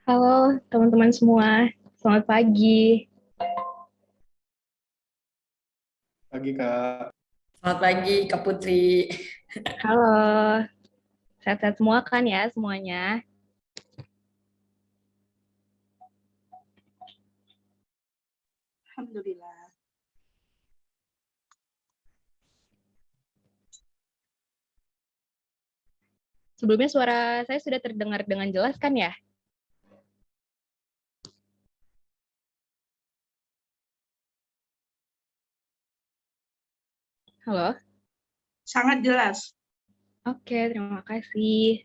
Halo teman-teman semua, selamat pagi. Pagi Kak. Selamat pagi, Kak Putri. Halo, sehat-sehat semua kan ya semuanya? Alhamdulillah. Sebelumnya suara saya sudah terdengar dengan jelas kan ya? Halo? Sangat jelas. Oke, terima kasih.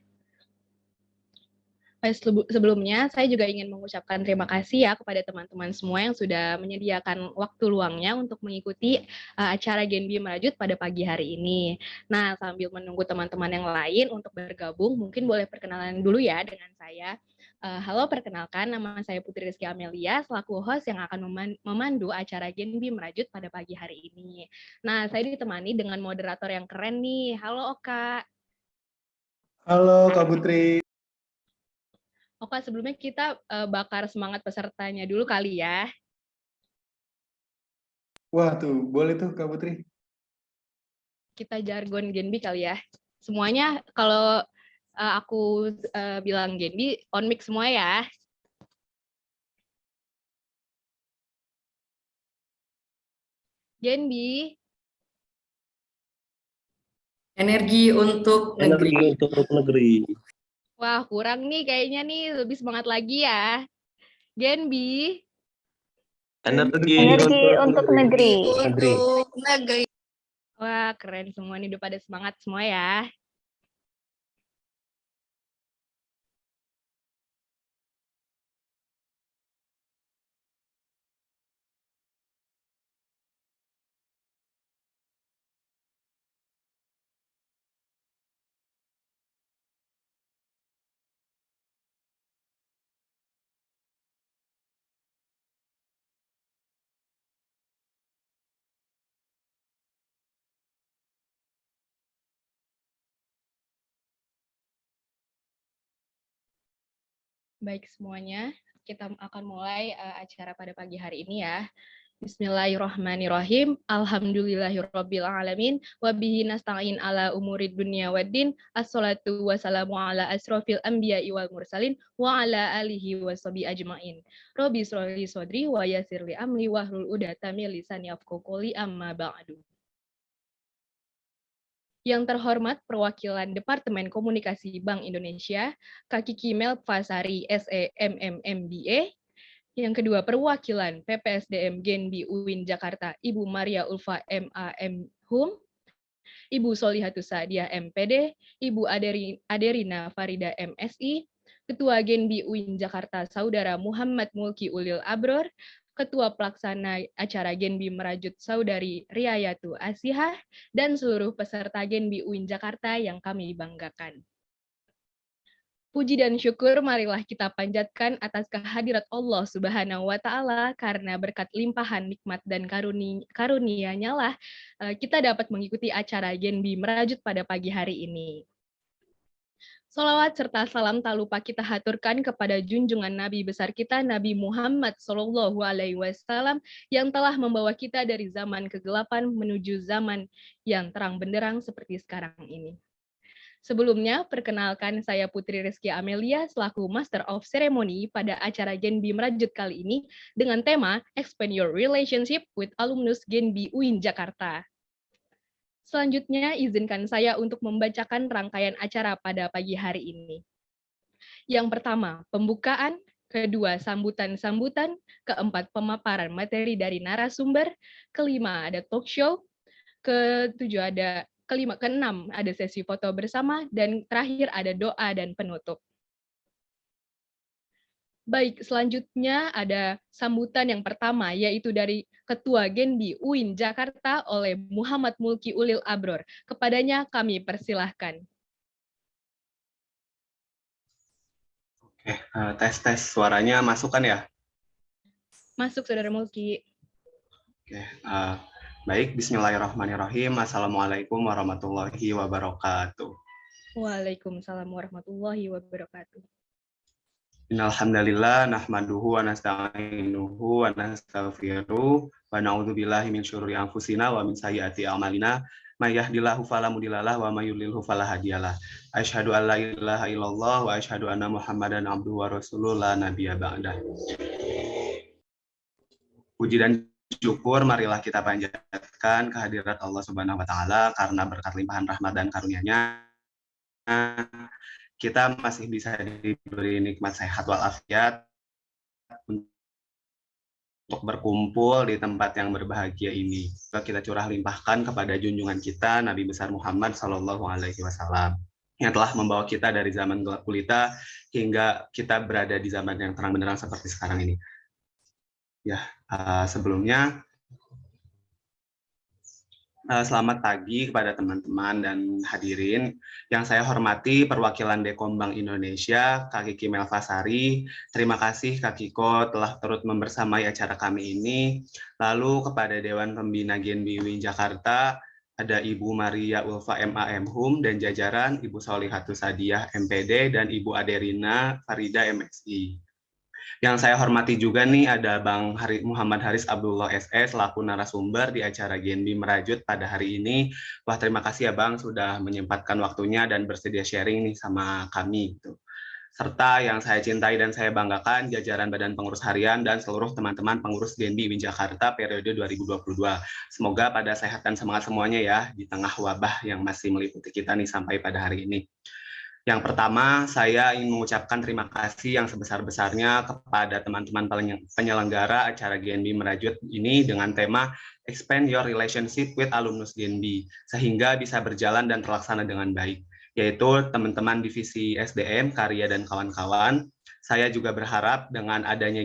Sebelumnya, saya juga ingin mengucapkan terima kasih ya kepada teman-teman semua yang sudah menyediakan waktu luangnya untuk mengikuti acara Genbi Merajut pada pagi hari ini. Nah, sambil menunggu teman-teman yang lain untuk bergabung, mungkin boleh perkenalan dulu ya dengan saya. Halo, perkenalkan, nama saya Putri Rizky Amelia, selaku host yang akan memandu acara Genbi Merajut pada pagi hari ini. Nah, saya ditemani dengan moderator yang keren nih. Halo, Oka. Halo Kak Putri. Oka, sebelumnya kita bakar semangat pesertanya dulu kali ya. Wah tuh, boleh tuh Kak Putri. Kita jargon Genbi kali ya. Semuanya kalau aku bilang Genbi, on mic semua ya. Genbi. Energi untuk negeri. Energi untuk negeri. Wah, kurang nih kayaknya nih, lebih semangat lagi ya. Genbi. Energi Untuk negeri. Untuk negeri. Wah, keren semua nih, udah pada semangat semua ya. Baik semuanya, kita akan mulai acara pada pagi hari ini ya. Bismillahirrahmanirrahim. Alhamdulillahirabbil alamin wa bihi nasta'in ala umurid dunya waddin. Assalatu wassalamu ala asrofil anbiya'i wal mursalin wa ala alihi washabi ajmain. Rabbi shrahli sodri wa yassirli amri wahlul 'uqdatam min lisani yafqahu qawli amma ba'du. Yang terhormat perwakilan Departemen Komunikasi Bank Indonesia, Kak Kiki Melfasari SEMM MBA. Yang kedua, perwakilan PPSDM Genbi UIN Jakarta, Ibu Maria Ulfa MAM Hum, Ibu Solihatus Sadiah MPD, Ibu Aderina Farida MSI, Ketua Genbi UIN Jakarta Saudara Muhammad Mulki Ulil Abror, Ketua Pelaksana acara Genbi Merajut Saudari Riayatu Asihah, dan seluruh peserta Genbi UIN Jakarta yang kami banggakan. Puji dan syukur marilah kita panjatkan atas kehadirat Allah Subhanahu wa Ta'ala, karena berkat limpahan nikmat dan karunia-Nya lah kita dapat mengikuti acara Genbi Merajut pada pagi hari ini. Salawat serta salam tak lupa kita haturkan kepada junjungan Nabi besar kita, Nabi Muhammad SAW, yang telah membawa kita dari zaman kegelapan menuju zaman yang terang benderang seperti sekarang ini. Sebelumnya, perkenalkan saya Putri Rizky Amelia selaku Master of Ceremony pada acara Genbi Merajut kali ini dengan tema Expand Your Relationship with Alumnus Genbi UIN Jakarta. Selanjutnya, izinkan saya untuk membacakan rangkaian acara pada pagi hari ini. Yang pertama, pembukaan. Kedua, sambutan-sambutan. Keempat, pemaparan materi dari narasumber. Kelima, ada talk show. Keenam ada sesi foto bersama, dan terakhir ada doa dan penutup. Baik, selanjutnya ada sambutan yang pertama, yaitu dari Ketua Genbi UIN Jakarta oleh Muhammad Mulki Ulil Abror. Kepadanya kami persilahkan. Oke, tes suaranya masuk kan ya? Masuk, Saudara Mulki. Oke, baik. Bismillahirrahmanirrahim. Assalamualaikum warahmatullahi wabarakatuh. Waalaikumsalam warahmatullahi wabarakatuh. Innal hamdalillah nahmaduhu wa nasta'inuhu wa nastaghfiruh wa na'udzubillahi min syururi anfusina wa min sayyiati a'malina. May yahdihillahu fala mudhillalah wa may yudhlilhu fala hadiyalah. Asyhadu an la ilaha illallah wa asyhadu anna Muhammadan abduhu wa rasuluhu la nabiyya ba'dah. Puji dan syukur marilah kita panjatkan kehadirat Allah Subhanahu wa taala karena berkat limpahan rahmat dan karunia-Nya kita masih bisa diberi nikmat sehat walafiat untuk berkumpul di tempat yang berbahagia ini. Kita curah limpahkan kepada junjungan kita Nabi besar Muhammad SAW yang telah membawa kita dari zaman gelap gulita hingga kita berada di zaman yang terang benderang seperti sekarang ini. Ya, sebelumnya selamat pagi kepada teman-teman dan hadirin. Yang saya hormati perwakilan Dekom Bank Indonesia, Kak Kiki Melvasari. Terima kasih Kak Kiko telah turut membersamai acara kami ini. Lalu kepada Dewan Pembina Genbi UIN Jakarta, ada Ibu Maria Ulfa MAM Hum dan jajaran, Ibu Solihatus Sadiah MPD dan Ibu Aderina Farida MSI. Yang saya hormati juga nih ada Bang Muhammad Haris Abdullah SS selaku narasumber di acara Genbi Merajut pada hari ini. Wah, terima kasih ya Bang sudah menyempatkan waktunya dan bersedia sharing nih sama kami gitu. Serta yang saya cintai dan saya banggakan jajaran Badan Pengurus Harian dan seluruh teman-teman pengurus Genbi UIN Jakarta periode 2022. Semoga pada sehat dan semangat semuanya ya di tengah wabah yang masih meliputi kita nih sampai pada hari ini. Yang pertama, saya ingin mengucapkan terima kasih yang sebesar-besarnya kepada teman-teman penyelenggara acara Genbi Merajut ini dengan tema Expand Your Relationship with Alumnus Genbi, sehingga bisa berjalan dan terlaksana dengan baik, yaitu teman-teman divisi SDM, Karya, dan kawan-kawan. Saya juga berharap dengan adanya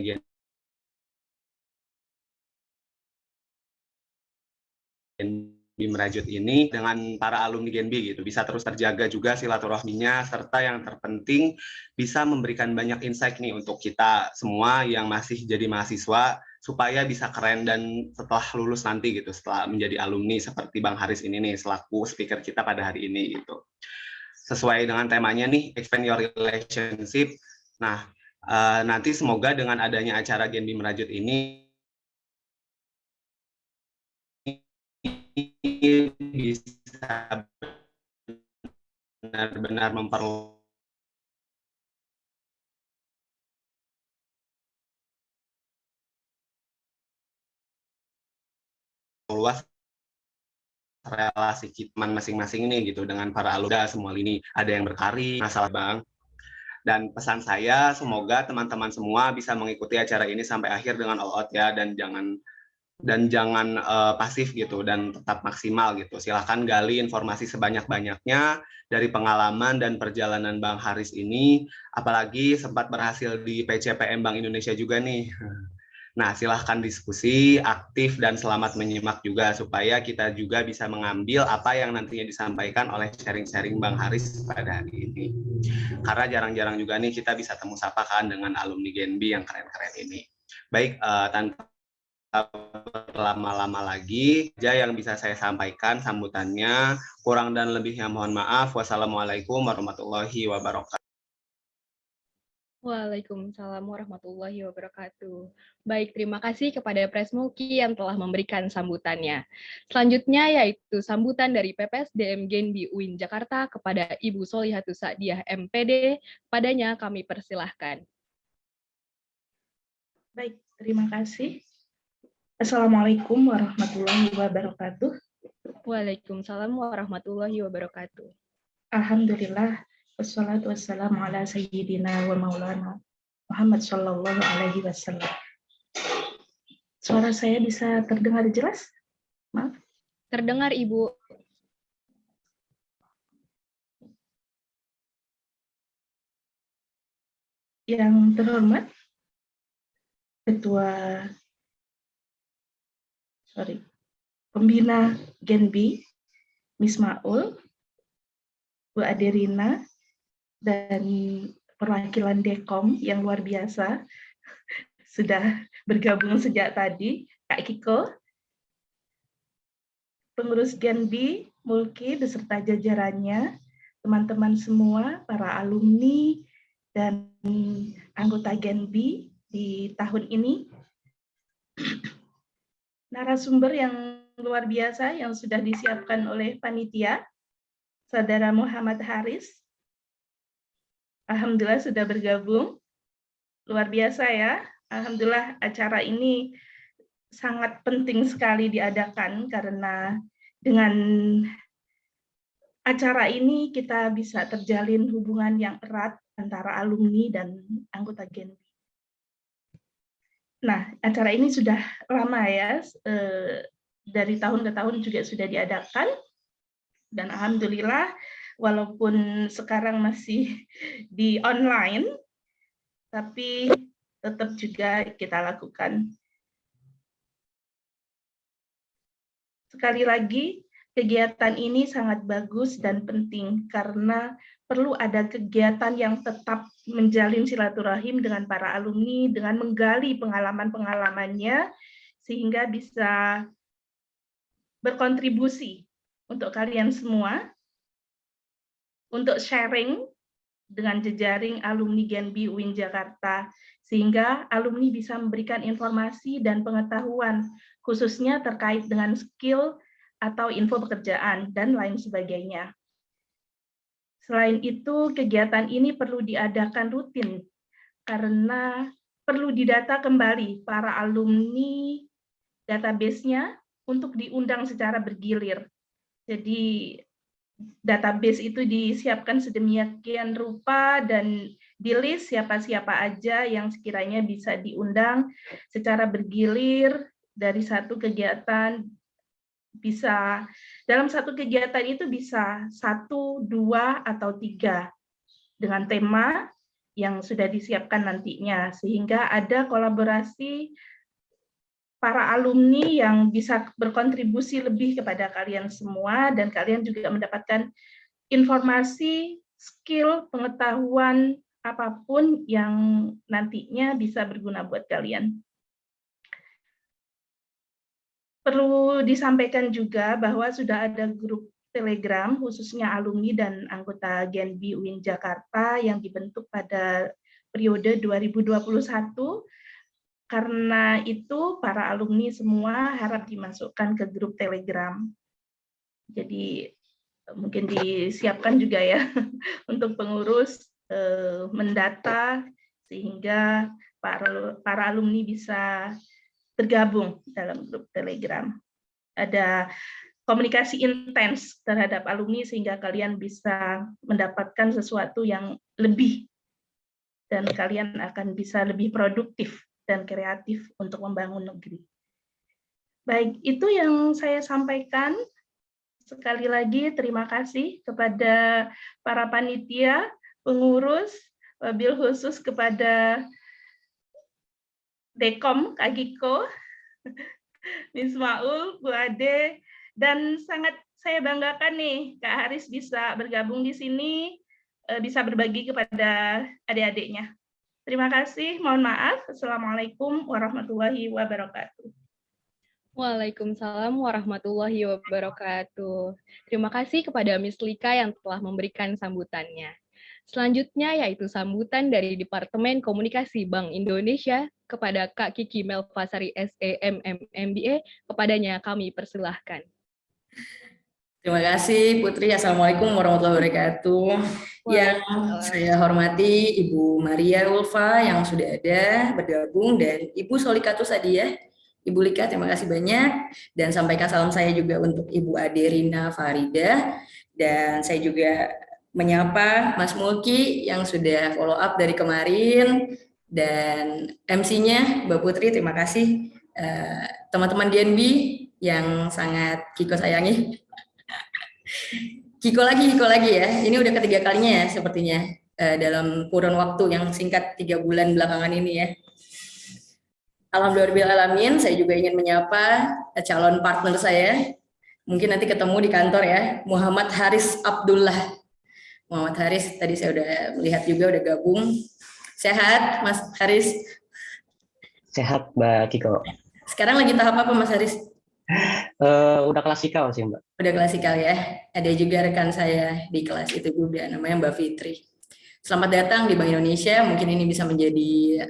Genbi Merajut ini dengan para alumni Genbi gitu bisa terus terjaga juga silaturahminya serta yang terpenting bisa memberikan banyak insight nih untuk kita semua yang masih jadi mahasiswa supaya bisa keren dan setelah lulus nanti gitu setelah menjadi alumni seperti Bang Haris ini nih selaku speaker kita pada hari ini gitu. Sesuai dengan temanya nih Expand Your Relationship. Nah, nanti semoga dengan adanya acara Genbi Merajut ini bisa benar-benar memperluas relasi kita masing-masing ini gitu dengan para alumni semua lini. Ada yang berkarir, masalah Bang. Dan pesan saya semoga teman-teman semua bisa mengikuti acara ini sampai akhir dengan all out ya dan jangan pasif gitu dan tetap maksimal gitu. Silahkan gali informasi sebanyak-banyaknya dari pengalaman dan perjalanan Bang Haris ini, apalagi sempat berhasil di PCPM Bank Indonesia juga nih. Nah, silahkan diskusi, aktif, dan selamat menyimak juga supaya kita juga bisa mengambil apa yang nantinya disampaikan oleh sharing-sharing Bang Haris pada hari ini. Karena jarang-jarang juga nih kita bisa temu sapa kan dengan alumni Genbi yang keren-keren ini. Baik, tanpa lama-lama lagi aja yang bisa saya sampaikan sambutannya, kurang dan lebihnya mohon maaf. Wassalamualaikum warahmatullahi wabarakatuh. Waalaikumsalam warahmatullahi wabarakatuh. Baik, terima kasih kepada Presmuki yang telah memberikan sambutannya. Selanjutnya yaitu sambutan dari PPSDM Genbi UIN Jakarta kepada Ibu Solihatus Sadiah MPD. Padanya kami persilahkan. Baik, terima kasih. Assalamualaikum warahmatullahi wabarakatuh. Waalaikumsalam warahmatullahi wabarakatuh. Alhamdulillah, wassalatu wassalamu ala sayyidina wa maulana Muhammad sallallahu alaihi wasallam. Suara saya bisa terdengar jelas? Maaf. Terdengar, Ibu. Yang terhormat, Pembina Genbi, Miss Maul, Bu Aderina, dan perwakilan Dekom yang luar biasa, sudah bergabung sejak tadi, Kak Kiko, pengurus Genbi, Mulki, beserta jajarannya, teman-teman semua, para alumni, dan anggota Gen B di tahun ini. Narasumber yang luar biasa yang sudah disiapkan oleh panitia, Saudara Muhammad Haris. Alhamdulillah sudah bergabung. Luar biasa ya. Alhamdulillah acara ini sangat penting sekali diadakan karena dengan acara ini kita bisa terjalin hubungan yang erat antara alumni dan anggota Gen B. Nah, acara ini sudah lama ya, dari tahun ke tahun juga sudah diadakan, dan alhamdulillah walaupun sekarang masih di online, tapi tetap juga kita lakukan. Sekali lagi, kegiatan ini sangat bagus dan penting karena perlu ada kegiatan yang tetap menjalin silaturahim dengan para alumni, dengan menggali pengalaman-pengalamannya, sehingga bisa berkontribusi untuk kalian semua, untuk sharing dengan jejaring alumni Gen B UIN Jakarta, sehingga alumni bisa memberikan informasi dan pengetahuan, khususnya terkait dengan skill atau info pekerjaan, dan lain sebagainya. Selain itu, kegiatan ini perlu diadakan rutin, karena perlu didata kembali para alumni database-nya untuk diundang secara bergilir. Jadi, database itu disiapkan sedemikian rupa dan di-list siapa-siapa aja yang sekiranya bisa diundang secara bergilir dari satu kegiatan. Bisa dalam satu kegiatan itu bisa 1, 2, atau 3 dengan tema yang sudah disiapkan nantinya, sehingga ada kolaborasi para alumni yang bisa berkontribusi lebih kepada kalian semua, dan kalian juga mendapatkan informasi, skill, pengetahuan apapun yang nantinya bisa berguna buat kalian. Perlu disampaikan juga bahwa sudah ada grup Telegram khususnya alumni dan anggota Gen B UIN Jakarta yang dibentuk pada periode 2021. Karena itu para alumni semua harap dimasukkan ke grup Telegram. Jadi mungkin disiapkan juga ya untuk pengurus mendata sehingga para alumni bisa bergabung dalam grup Telegram. Ada komunikasi intens terhadap alumni sehingga kalian bisa mendapatkan sesuatu yang lebih dan kalian akan bisa lebih produktif dan kreatif untuk membangun negeri. Baik, itu yang saya sampaikan. Sekali lagi terima kasih kepada para panitia, pengurus, wabil khusus kepada Dekom, Kak Giko, Mismaul, Bu Ade, dan sangat saya banggakan nih Kak Haris bisa bergabung di sini, bisa berbagi kepada adik-adiknya. Terima kasih, mohon maaf. Assalamualaikum warahmatullahi wabarakatuh. Waalaikumsalam warahmatullahi wabarakatuh. Terima kasih kepada Miss Lika yang telah memberikan sambutannya. Selanjutnya yaitu sambutan dari Departemen Komunikasi Bank Indonesia kepada Kak Kiki Melfasari SEMM MBA. Kepadanya kami persilahkan. Terima kasih Putri. Assalamualaikum warahmatullahi wabarakatuh. Yang saya hormati Ibu Maria Ulfa yang sudah ada bergabung, dan Ibu Solikatus Adiah. Ibu Lika, terima kasih banyak. Dan sampaikan salam saya juga untuk Ibu Aderina Farida. Dan saya juga menyapa Mas Mulki yang sudah follow up dari kemarin. Dan MC-nya Mbak Putri, terima kasih. Teman-teman DNB yang sangat Kiko sayangi. Kiko lagi ya. Ini udah ketiga kalinya ya sepertinya dalam kurun waktu yang singkat 3 bulan belakangan ini ya. Alhamdulillahirrahmanirrahim, saya juga ingin menyapa calon partner saya. Mungkin nanti ketemu di kantor ya, Muhammad Haris Abdullah. Muhammad Haris, tadi saya udah melihat juga udah gabung. Sehat, Mas Haris? Sehat, Mbak Kiko. Sekarang lagi tahap apa, Mas Haris? Udah klasikal sih, Mbak. Udah klasikal ya. Ada juga rekan saya di kelas itu juga, namanya Mbak Fitri. Selamat datang di Bank Indonesia. Mungkin ini bisa menjadi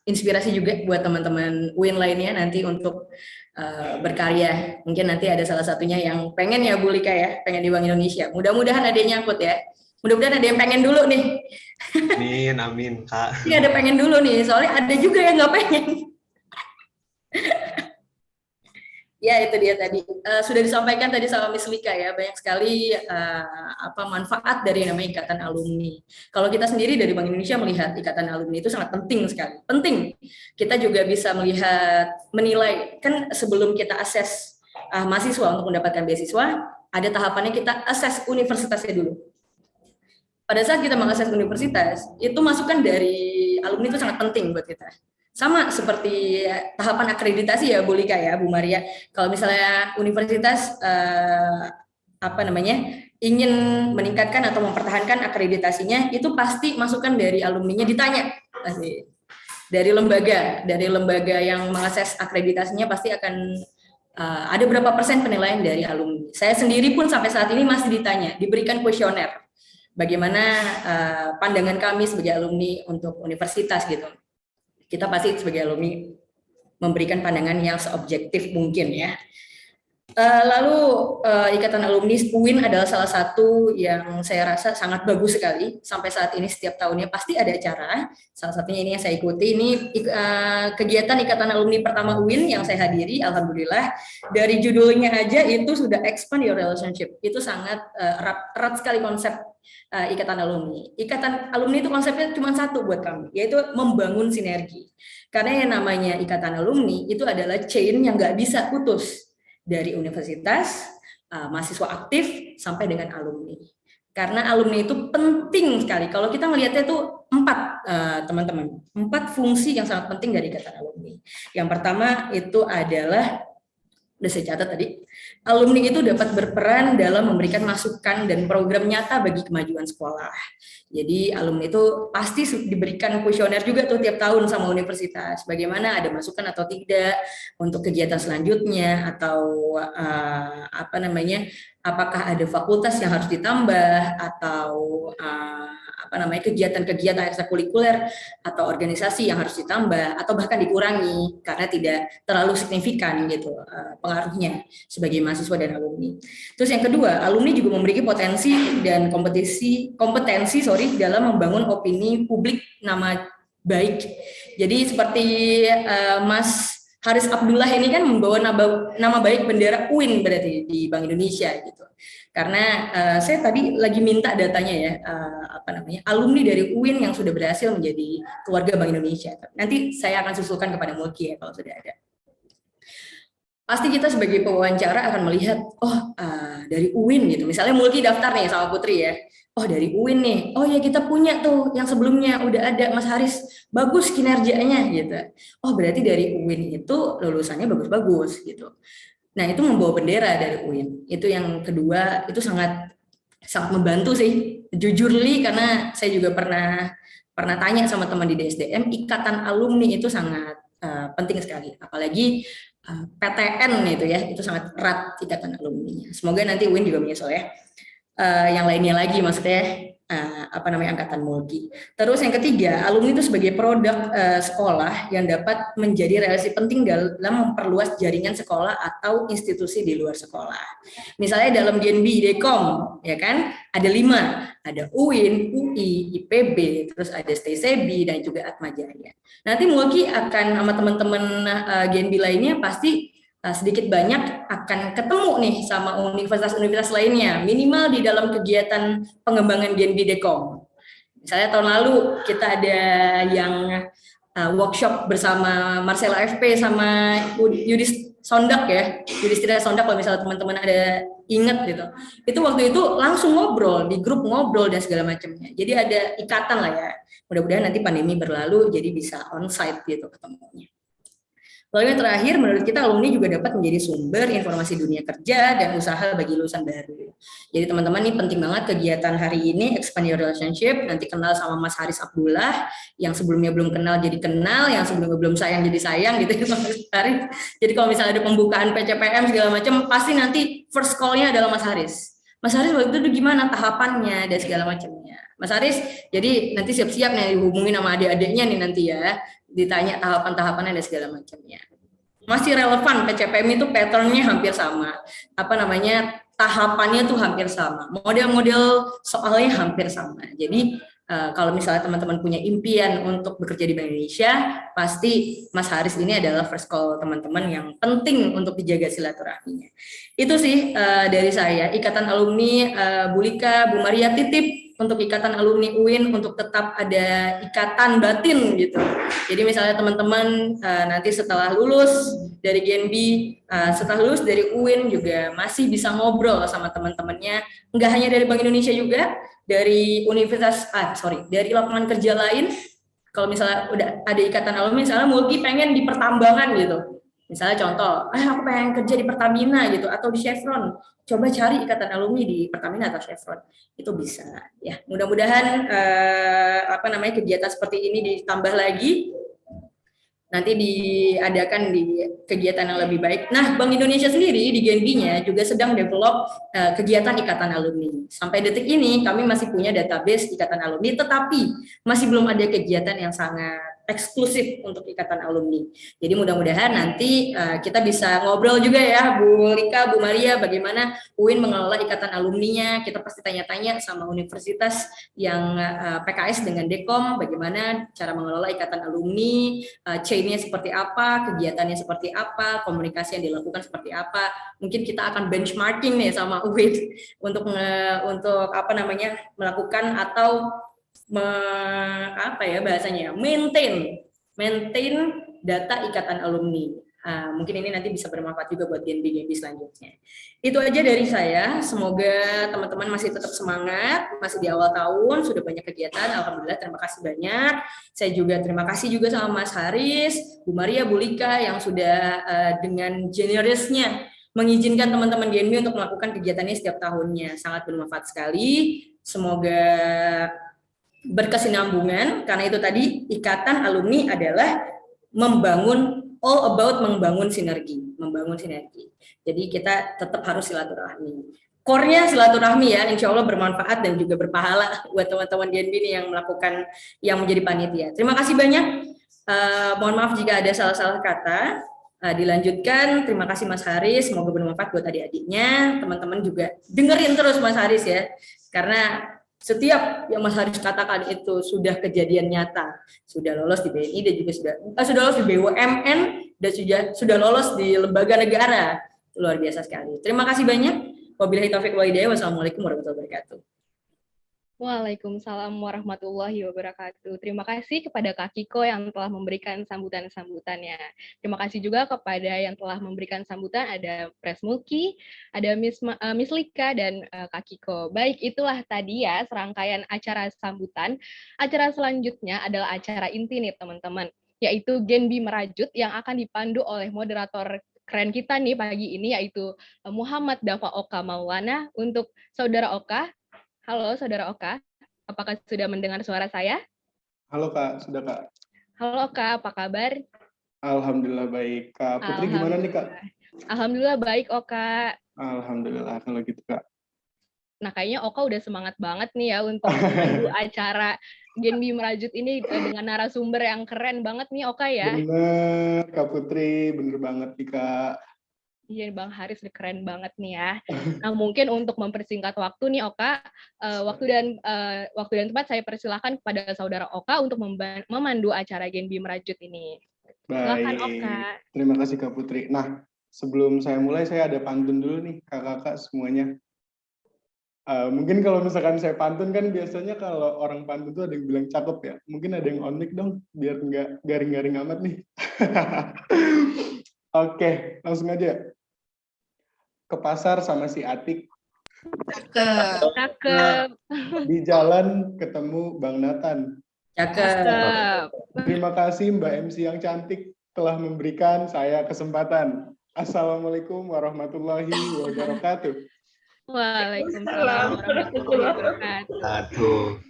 inspirasi juga buat teman-teman UIN lainnya nanti untuk berkarya. Mungkin nanti ada salah satunya yang pengen ya Bu Lika ya, pengen di Bank Indonesia. Mudah-mudahan ada yang nyangkut ya. Mudah-mudahan ada yang pengen dulu nih. Amin, amin Kak. Ini ada pengen dulu nih, soalnya ada juga yang nggak pengen. Ya itu dia tadi sudah disampaikan tadi sama Miss Lika ya, banyak sekali manfaat dari namanya ikatan alumni. Kalau kita sendiri dari Bank Indonesia melihat ikatan alumni itu sangat penting sekali. Penting. Kita juga bisa melihat, menilai kan sebelum kita akses mahasiswa untuk mendapatkan beasiswa, ada tahapannya kita akses universitasnya dulu. Pada saat kita mengakses universitas, itu masukan dari alumni itu sangat penting buat kita. Sama seperti tahapan akreditasi ya Bu Lika ya, Bu Maria. Kalau misalnya universitas ingin meningkatkan atau mempertahankan akreditasinya, itu pasti masukan dari alumninya ditanya. Pasti. Dari lembaga yang mengakses akreditasinya pasti akan ada berapa persen penilaian dari alumni. Saya sendiri pun sampai saat ini masih ditanya, diberikan kuesioner. Bagaimana pandangan kami sebagai alumni untuk universitas gitu. Kita pasti sebagai alumni memberikan pandangan yang seobjektif mungkin ya. Lalu ikatan alumni UIN adalah salah satu yang saya rasa sangat bagus sekali. Sampai saat ini setiap tahunnya pasti ada acara. Salah satunya ini yang saya ikuti, ini kegiatan ikatan alumni pertama UIN yang saya hadiri. Alhamdulillah dari judulnya aja itu sudah expand your relationship. Itu sangat erat sekali konsep ikatan alumni. Ikatan alumni itu konsepnya cuma satu buat kami, yaitu membangun sinergi. Karena yang namanya ikatan alumni itu adalah chain yang nggak bisa putus. Dari universitas, mahasiswa aktif, sampai dengan alumni. Karena alumni itu penting sekali. Kalau kita melihatnya itu 4, teman-teman. 4 fungsi yang sangat penting dari ikatan alumni. Yang pertama itu adalah, udah saya catat tadi, alumni itu dapat berperan dalam memberikan masukan dan program nyata bagi kemajuan sekolah. Jadi alumni itu pasti diberikan kuesioner juga tuh tiap tahun sama universitas. Bagaimana ada masukan atau tidak untuk kegiatan selanjutnya, atau apakah ada fakultas yang harus ditambah, atau kegiatan-kegiatan ekstrakurikuler atau organisasi yang harus ditambah atau bahkan dikurangi karena tidak terlalu signifikan gitu pengaruhnya sebagai mahasiswa dan alumni. Terus yang kedua, alumni juga memiliki potensi dan kompetensi dalam membangun opini publik nama baik. Jadi seperti Mas Haris Abdullah ini kan membawa nama baik bendera UIN berarti di Bank Indonesia gitu. Karena saya tadi lagi minta datanya ya, alumni dari UIN yang sudah berhasil menjadi keluarga Bank Indonesia. Nanti saya akan susulkan kepada Mulki ya kalau sudah ada. Pasti kita sebagai pewawancara akan melihat, dari UIN gitu. Misalnya Mulki daftar nih sama Putri ya. Oh dari UIN nih, oh ya kita punya tuh yang sebelumnya udah ada Mas Haris, bagus kinerjanya gitu. Oh berarti dari UIN itu lulusannya bagus-bagus gitu. Nah itu membawa bendera dari UIN. Itu yang kedua, itu sangat membantu sih. Jujur Li, karena saya juga pernah tanya sama teman di DSDM, ikatan alumni itu sangat penting sekali. Apalagi PTN itu sangat erat ikatan alumni. Semoga nanti UIN juga menyusul ya. Yang lainnya lagi maksudnya angkatan multi. Terus yang ketiga, alumni itu sebagai produk sekolah yang dapat menjadi relasi penting dalam memperluas jaringan sekolah atau institusi di luar sekolah. Misalnya dalam GenBI Dekom, ya kan, ada 5, ada UIN, UI, IPB, terus ada STCB dan juga Atmajaya. Nanti Mulki akan sama teman-teman GenBI lainnya pasti sedikit banyak akan ketemu nih sama universitas-universitas lainnya, minimal di dalam kegiatan pengembangan GenBI Dekom. Misalnya tahun lalu kita ada yang workshop bersama Marcella FP sama Yudhistira Sondak kalau misalnya teman-teman ada ingat gitu. Itu waktu itu langsung ngobrol, di grup ngobrol dan segala macamnya. Jadi ada ikatan lah ya. Mudah-mudahan nanti pandemi berlalu jadi bisa on-site gitu ketemunya. Lalu yang terakhir, menurut kita alumni juga dapat menjadi sumber informasi dunia kerja dan usaha bagi lulusan baru. Jadi teman-teman ini penting banget kegiatan hari ini, expand your relationship, nanti kenal sama Mas Haris Abdullah, yang sebelumnya belum kenal jadi kenal, yang sebelumnya belum sayang jadi sayang gitu Mas Haris. Jadi kalau misalnya ada pembukaan PCPM segala macam, pasti nanti first call-nya adalah Mas Haris. Mas Haris waktu itu gimana tahapannya dan segala macamnya. Mas Haris, jadi nanti siap-siap nih dihubungin sama adik-adiknya nih nanti ya, ditanya tahapan-tahapannya dan segala macamnya. Masih relevan, PCPM itu patternnya hampir sama, apa namanya, tahapannya tuh hampir sama, model-model soalnya hampir sama. Jadi kalau misalnya teman-teman punya impian untuk bekerja di Bank Indonesia, pasti Mas Haris ini adalah first call teman-teman yang penting untuk dijaga silaturahminya. Itu sih dari saya. Ikatan alumni, Bu Lika, Bu Maria, titip untuk ikatan alumni UIN untuk tetap ada ikatan batin gitu. Jadi misalnya teman-teman nanti setelah lulus dari GNB, setelah lulus dari UIN juga masih bisa ngobrol sama teman-temannya, nggak hanya dari Bank Indonesia juga, dari universitas, dari lapangan kerja lain. Kalau misalnya udah ada ikatan alumni, misalnya Mulki pengen di pertambangan gitu, misalnya contoh, aku pengen kerja di Pertamina gitu, atau di Chevron, coba cari ikatan alumni di Pertamina atau Chevron, itu bisa ya. Mudah-mudahan kegiatan seperti ini ditambah lagi, nanti diadakan di kegiatan yang lebih baik. Nah, Bank Indonesia sendiri di GNB-nya juga sedang develop kegiatan ikatan alumni. Sampai detik ini kami masih punya database ikatan alumni, tetapi masih belum ada kegiatan yang sangat eksklusif untuk ikatan alumni. Jadi mudah-mudahan nanti kita bisa ngobrol juga ya, Bu Lika, Bu Maria, bagaimana UIN mengelola ikatan alumninya. Kita pasti tanya-tanya sama universitas yang PKS dengan Dekom, bagaimana cara mengelola ikatan alumni, chain-nya seperti apa, kegiatannya seperti apa, komunikasi yang dilakukan seperti apa. Mungkin kita akan benchmarking nih sama UIN untuk melakukan atau maintain data ikatan alumni. Mungkin ini nanti bisa bermanfaat juga buat GNB selanjutnya. Itu aja dari saya. Semoga teman-teman masih tetap semangat, masih di awal tahun, sudah banyak kegiatan. Alhamdulillah, terima kasih banyak. Saya juga terima kasih juga sama Mas Haris, Bu Maria, Bu Lika yang sudah dengan generousnya mengizinkan teman-teman GNB untuk melakukan kegiatannya setiap tahunnya. Sangat bermanfaat sekali. Semoga berkesinambungan, karena itu tadi ikatan alumni adalah membangun sinergi. Jadi kita tetap harus silaturahmi. Core-nya silaturahmi ya, insya Allah bermanfaat dan juga berpahala buat teman-teman GNB ini yang menjadi panitia. Terima kasih banyak. Mohon maaf jika ada salah-salah kata. Dilanjutkan, terima kasih Mas Haris, semoga bermanfaat buat adik-adiknya. Teman-teman juga dengerin terus Mas Haris ya, karena setiap yang Mas Haris katakan itu sudah kejadian nyata, sudah lolos di BNI dan juga sudah lolos di BUMN dan sudah lolos di lembaga negara. Luar biasa sekali. Terima kasih banyak. Wabillahi taufiq wal hidayah. Wassalamualaikum warahmatullahi wabarakatuh. Waalaikumsalam warahmatullahi wabarakatuh. Terima kasih kepada Kak Kiko yang telah memberikan sambutan-sambutannya. Terima kasih juga kepada yang telah memberikan sambutan, ada Pres Mulki, ada Miss Lika, dan Kak Kiko. Baik, itulah tadi ya serangkaian acara sambutan. Acara selanjutnya adalah acara inti nih teman-teman, yaitu GNB Merajut yang akan dipandu oleh moderator keren kita nih pagi ini, yaitu Muhammad Dafa Oka Maulana. Untuk Saudara Oka, halo Saudara Oka, apakah sudah mendengar suara saya? Halo Kak, sudah Kak. Halo Kak, apa kabar? Alhamdulillah baik. Kak Putri gimana nih Kak? Alhamdulillah baik Oka. Alhamdulillah kalau gitu Kak. Nah kayaknya Oka udah semangat banget nih ya untuk memandu acara GNB Merajut ini dengan narasumber yang keren banget nih Oka ya. Bener Kak Putri, bener banget nih Kak. Iya, Bang Haris keren banget nih ya. Nah, mungkin untuk mempersingkat waktu nih Oka, waktu dan tempat saya persilahkan kepada Saudara Oka untuk memandu acara GNB Merajut ini. Silakan Oka. Terima kasih Kak Putri. Nah, sebelum saya mulai, saya ada pantun dulu nih kakak-kakak semuanya. Mungkin kalau misalkan saya pantun kan biasanya kalau orang pantun tuh ada yang bilang cakep ya. Mungkin ada yang on mic dong, biar nggak garing-garing amat nih. Oke, langsung aja. Ke pasar sama si Atik. Cakep. Di jalan ketemu Bang Nathan. Cakep. Terima kasih Mbak MC yang cantik telah memberikan saya kesempatan. Assalamualaikum warahmatullahi wabarakatuh. Waalaikumsalam warahmatullahi wabarakatuh.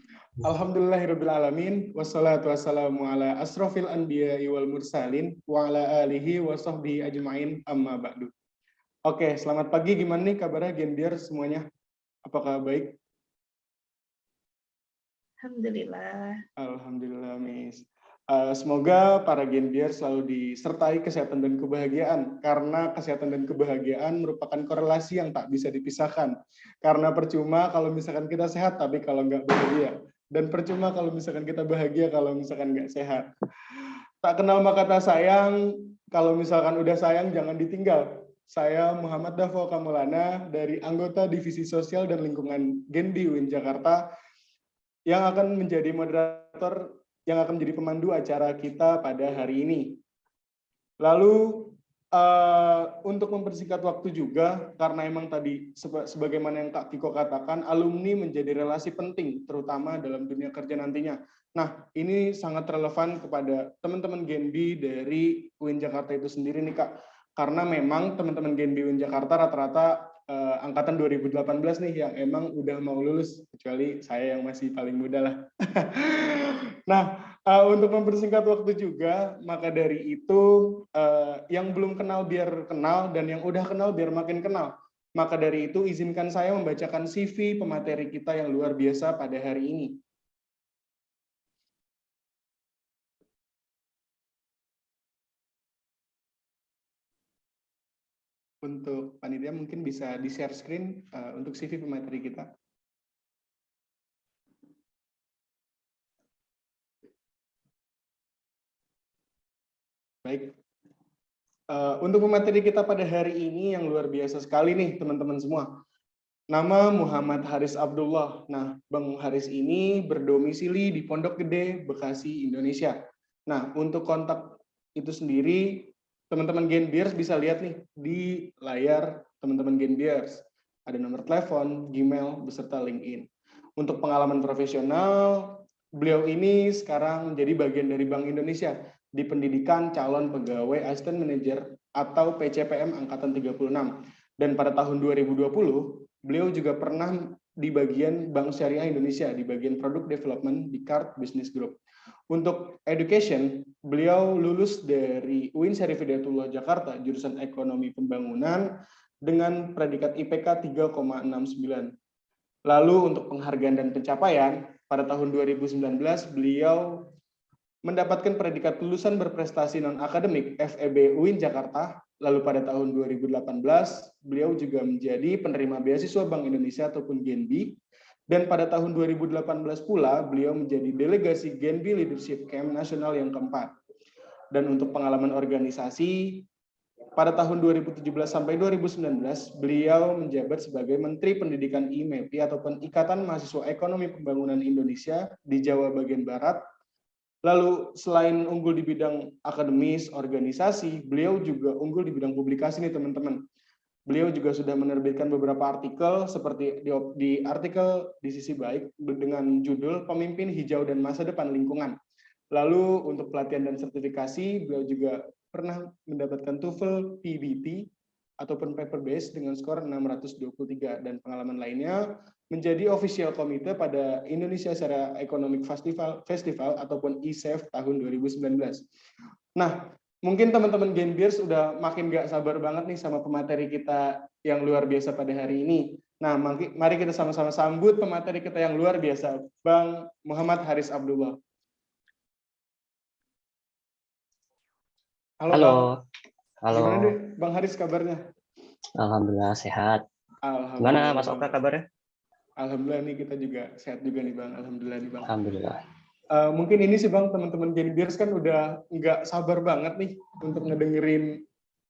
Alhamdulillahirrabbilalamin. Wassalatu wassalamu ala asrofil anbiya'i wal mursalin wa ala alihi wa sahbihi ajma'in amma ba'du. Oke, selamat pagi. Gimana nih kabarnya GNBier semuanya? Apakah baik? Alhamdulillah. Alhamdulillah, Miss. Semoga para Genbier selalu disertai kesehatan dan kebahagiaan, karena kesehatan dan kebahagiaan merupakan korelasi yang tak bisa dipisahkan. Karena percuma kalau misalkan kita sehat, tapi kalau nggak bahagia. Dan percuma kalau misalkan kita bahagia, kalau misalkan nggak sehat. Tak kenal maka tak sayang, kalau misalkan udah sayang jangan ditinggal. Saya Muhammad Davo Kamulana dari anggota Divisi Sosial dan Lingkungan Genbi UIN Jakarta, yang akan menjadi moderator, yang akan menjadi pemandu acara kita pada hari ini. Lalu untuk mempersingkat waktu juga, karena emang tadi sebagaimana yang Kak Kiko katakan, alumni menjadi relasi penting, terutama dalam dunia kerja nantinya. Nah, ini sangat relevan kepada teman-teman Genbi dari UIN Jakarta itu sendiri nih Kak, karena memang teman-teman Genbi UIN Jakarta rata-rata angkatan 2018 nih yang emang udah mau lulus, kecuali saya yang masih paling muda lah. Nah, untuk mempersingkat waktu juga, maka dari itu yang belum kenal biar kenal, dan yang udah kenal biar makin kenal. Maka dari itu izinkan saya membacakan CV pemateri kita yang luar biasa pada hari ini. Untuk panitia mungkin bisa di-share screen untuk CV pemateri kita. Baik. Untuk pemateri kita pada hari ini yang luar biasa sekali nih teman-teman semua. Nama Muhammad Haris Abdullah. Nah, Bang Haris ini berdomisili di Pondok Gede, Bekasi, Indonesia. Nah, untuk kontak itu sendiri, teman-teman Genbiers bisa lihat nih di layar teman-teman Genbiers. Ada nomor telepon, Gmail, beserta LinkedIn. Untuk pengalaman profesional, beliau ini sekarang menjadi bagian dari Bank Indonesia di pendidikan calon pegawai asisten manajer atau PCPM angkatan 36. Dan pada tahun 2020, beliau juga pernah di bagian Bank Syariah Indonesia, di bagian Product Development di Card Business Group. Untuk education, beliau lulus dari UIN Syarif Hidayatullah Jakarta, jurusan Ekonomi Pembangunan, dengan predikat IPK 3,69. Lalu untuk penghargaan dan pencapaian, pada tahun 2019, beliau mendapatkan predikat lulusan berprestasi non-akademik FEB UIN Jakarta. Lalu pada tahun 2018, beliau juga menjadi penerima beasiswa Bank Indonesia ataupun Genbi. Dan pada tahun 2018 pula, beliau menjadi delegasi Genbi Leadership Camp Nasional yang keempat. Dan untuk pengalaman organisasi, pada tahun 2017 sampai 2019, beliau menjabat sebagai Menteri Pendidikan IMEPI ataupun Ikatan Mahasiswa Ekonomi Pembangunan Indonesia di Jawa bagian Barat. Lalu selain unggul di bidang akademis, organisasi, beliau juga unggul di bidang publikasi nih teman-teman. Beliau juga sudah menerbitkan beberapa artikel seperti di artikel di Sisi Baik dengan judul Pemimpin Hijau dan Masa Depan Lingkungan. Lalu untuk pelatihan dan sertifikasi, beliau juga pernah mendapatkan TOEFL PBT ataupun paper base dengan skor 623, dan pengalaman lainnya menjadi official komite pada Indonesia Syariah Economic Festival ataupun ISEF tahun 2019. Nah, mungkin teman-teman Genbiers udah makin gak sabar banget nih sama pemateri kita yang luar biasa pada hari ini. Nah, mari kita sama-sama sambut pemateri kita yang luar biasa, Bang Muhammad Haris Abdullah. Halo. Halo. Bang. Halo. Gimana deh, Bang Haris kabarnya? Alhamdulillah sehat. Alhamdulillah. Gimana Mas Oka kabarnya? Alhamdulillah nih kita juga sehat juga nih Bang. Alhamdulillah nih Bang. Alhamdulillah. Mungkin ini sih Bang, teman-teman Genbiers kan udah nggak sabar banget nih untuk ngedengerin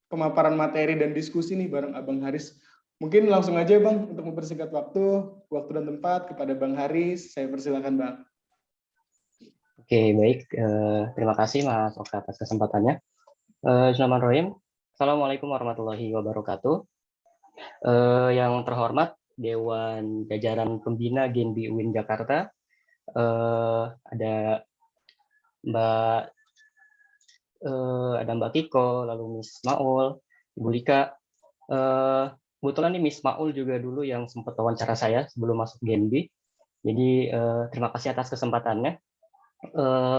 pemaparan materi dan diskusi nih bareng Abang Haris. Mungkin langsung aja Bang untuk mempersingkat waktu dan tempat kepada Bang Haris. Saya persilakan Bang. Oke, baik. Terima kasih Mas Oka atas kesempatannya. Bismillahirrahmanirrahim. Assalamualaikum warahmatullahi wabarakatuh. Yang terhormat Dewan Jajaran Pembina Genbi UIN Jakarta, ada Mbak Kiko, lalu Miss Maul, Ibu Lika. Kebetulan nih Miss Maul juga dulu yang sempat wawancara saya sebelum masuk Genbi. Jadi terima kasih atas kesempatannya.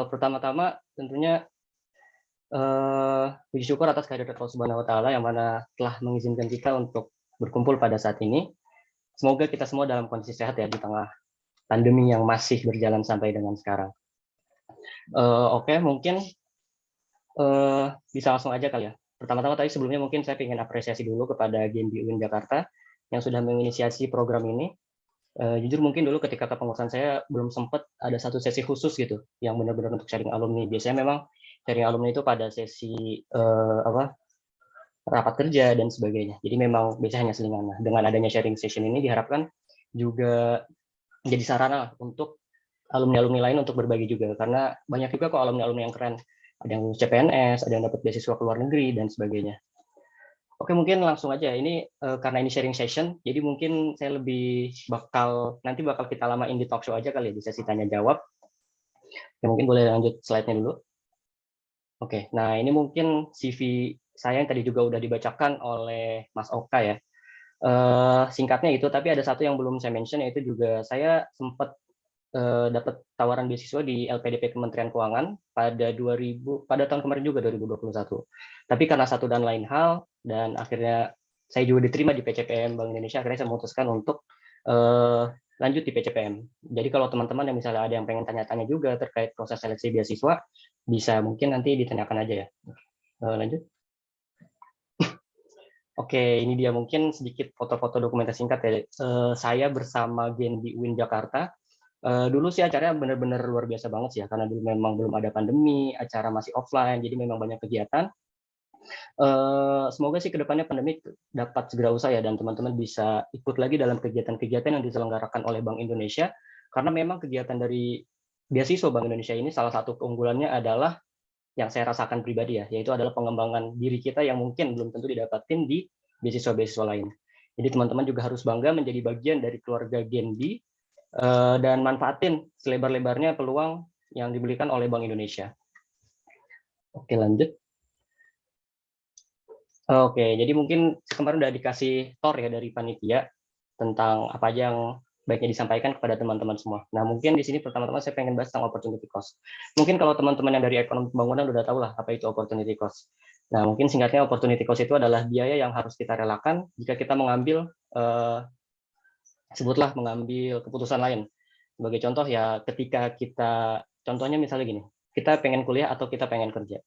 Pertama-tama tentunya puji syukur atas kehadirat Allah Subhanahu wa Ta'ala yang mana telah mengizinkan kita untuk berkumpul pada saat ini. semoga kita semua dalam kondisi sehat ya di tengah pandemi yang masih berjalan sampai dengan sekarang. Oke, mungkin bisa langsung aja kali ya. Pertama-tama tadi sebelumnya mungkin saya ingin apresiasi dulu kepada GenBI UIN Jakarta yang sudah menginisiasi program ini. Jujur mungkin dulu ketika kepengurusan saya belum sempat ada satu sesi khusus gitu yang benar-benar untuk sharing alumni. Biasanya memang sharing alumni itu pada sesi rapat kerja dan sebagainya. Jadi memang biasanya hanya selingan. Nah, dengan adanya sharing session ini diharapkan juga menjadi sarana untuk alumni-alumni lain untuk berbagi juga, karena banyak juga kok alumni-alumni yang keren. Ada yang lulus CPNS, ada yang dapat beasiswa ke luar negeri dan sebagainya. Oke, mungkin langsung aja. Ini karena ini sharing session, jadi mungkin saya lebih nanti bakal kita lamain di talk show aja kali ya, di sesi tanya jawab. Ya, mungkin boleh lanjut slide-nya dulu. Oke, nah ini mungkin CV saya yang tadi juga udah dibacakan oleh Mas Oka ya. Singkatnya itu, tapi ada satu yang belum saya mention, yaitu juga saya sempat dapat tawaran beasiswa di LPDP Kementerian Keuangan pada tahun kemarin juga 2021. Tapi karena satu dan lain hal, dan akhirnya saya juga diterima di PCPM Bank Indonesia, akhirnya saya memutuskan untuk lanjut di PCPM. Jadi kalau teman-teman yang misalnya ada yang pengen tanya-tanya juga terkait proses seleksi beasiswa, bisa mungkin nanti ditanyakan aja ya. Lanjut. Oke, ini dia mungkin sedikit foto-foto dokumentasi singkat ya. Saya bersama GenBI UIN Jakarta. Dulu sih acaranya benar-benar luar biasa banget sih ya, karena dulu memang belum ada pandemi, acara masih offline, jadi memang banyak kegiatan. Semoga sih kedepannya pandemi dapat segera usai ya, dan teman-teman bisa ikut lagi dalam kegiatan-kegiatan yang diselenggarakan oleh Bank Indonesia, karena memang kegiatan dari beasiswa Bank Indonesia ini salah satu keunggulannya adalah yang saya rasakan pribadi ya, yaitu adalah pengembangan diri kita yang mungkin belum tentu didapatin di beasiswa-beasiswa lain. Jadi teman-teman juga harus bangga menjadi bagian dari keluarga GenBI dan manfaatin selebar-lebarnya peluang yang diberikan oleh Bank Indonesia. Oke, lanjut. Oke, jadi mungkin kemarin udah dikasih tor ya dari panitia tentang apa aja yang baiknya disampaikan kepada teman-teman semua. Nah, mungkin di sini pertama-tama saya pengen bahas tentang opportunity cost. Mungkin kalau teman-teman yang dari ekonomi pembangunan udah tahu lah apa itu opportunity cost. Nah, mungkin singkatnya opportunity cost itu adalah biaya yang harus kita relakan jika kita mengambil sebutlah mengambil keputusan lain. Sebagai contoh ya, ketika contohnya misalnya gini, kita pengen kuliah atau kita pengen kerja.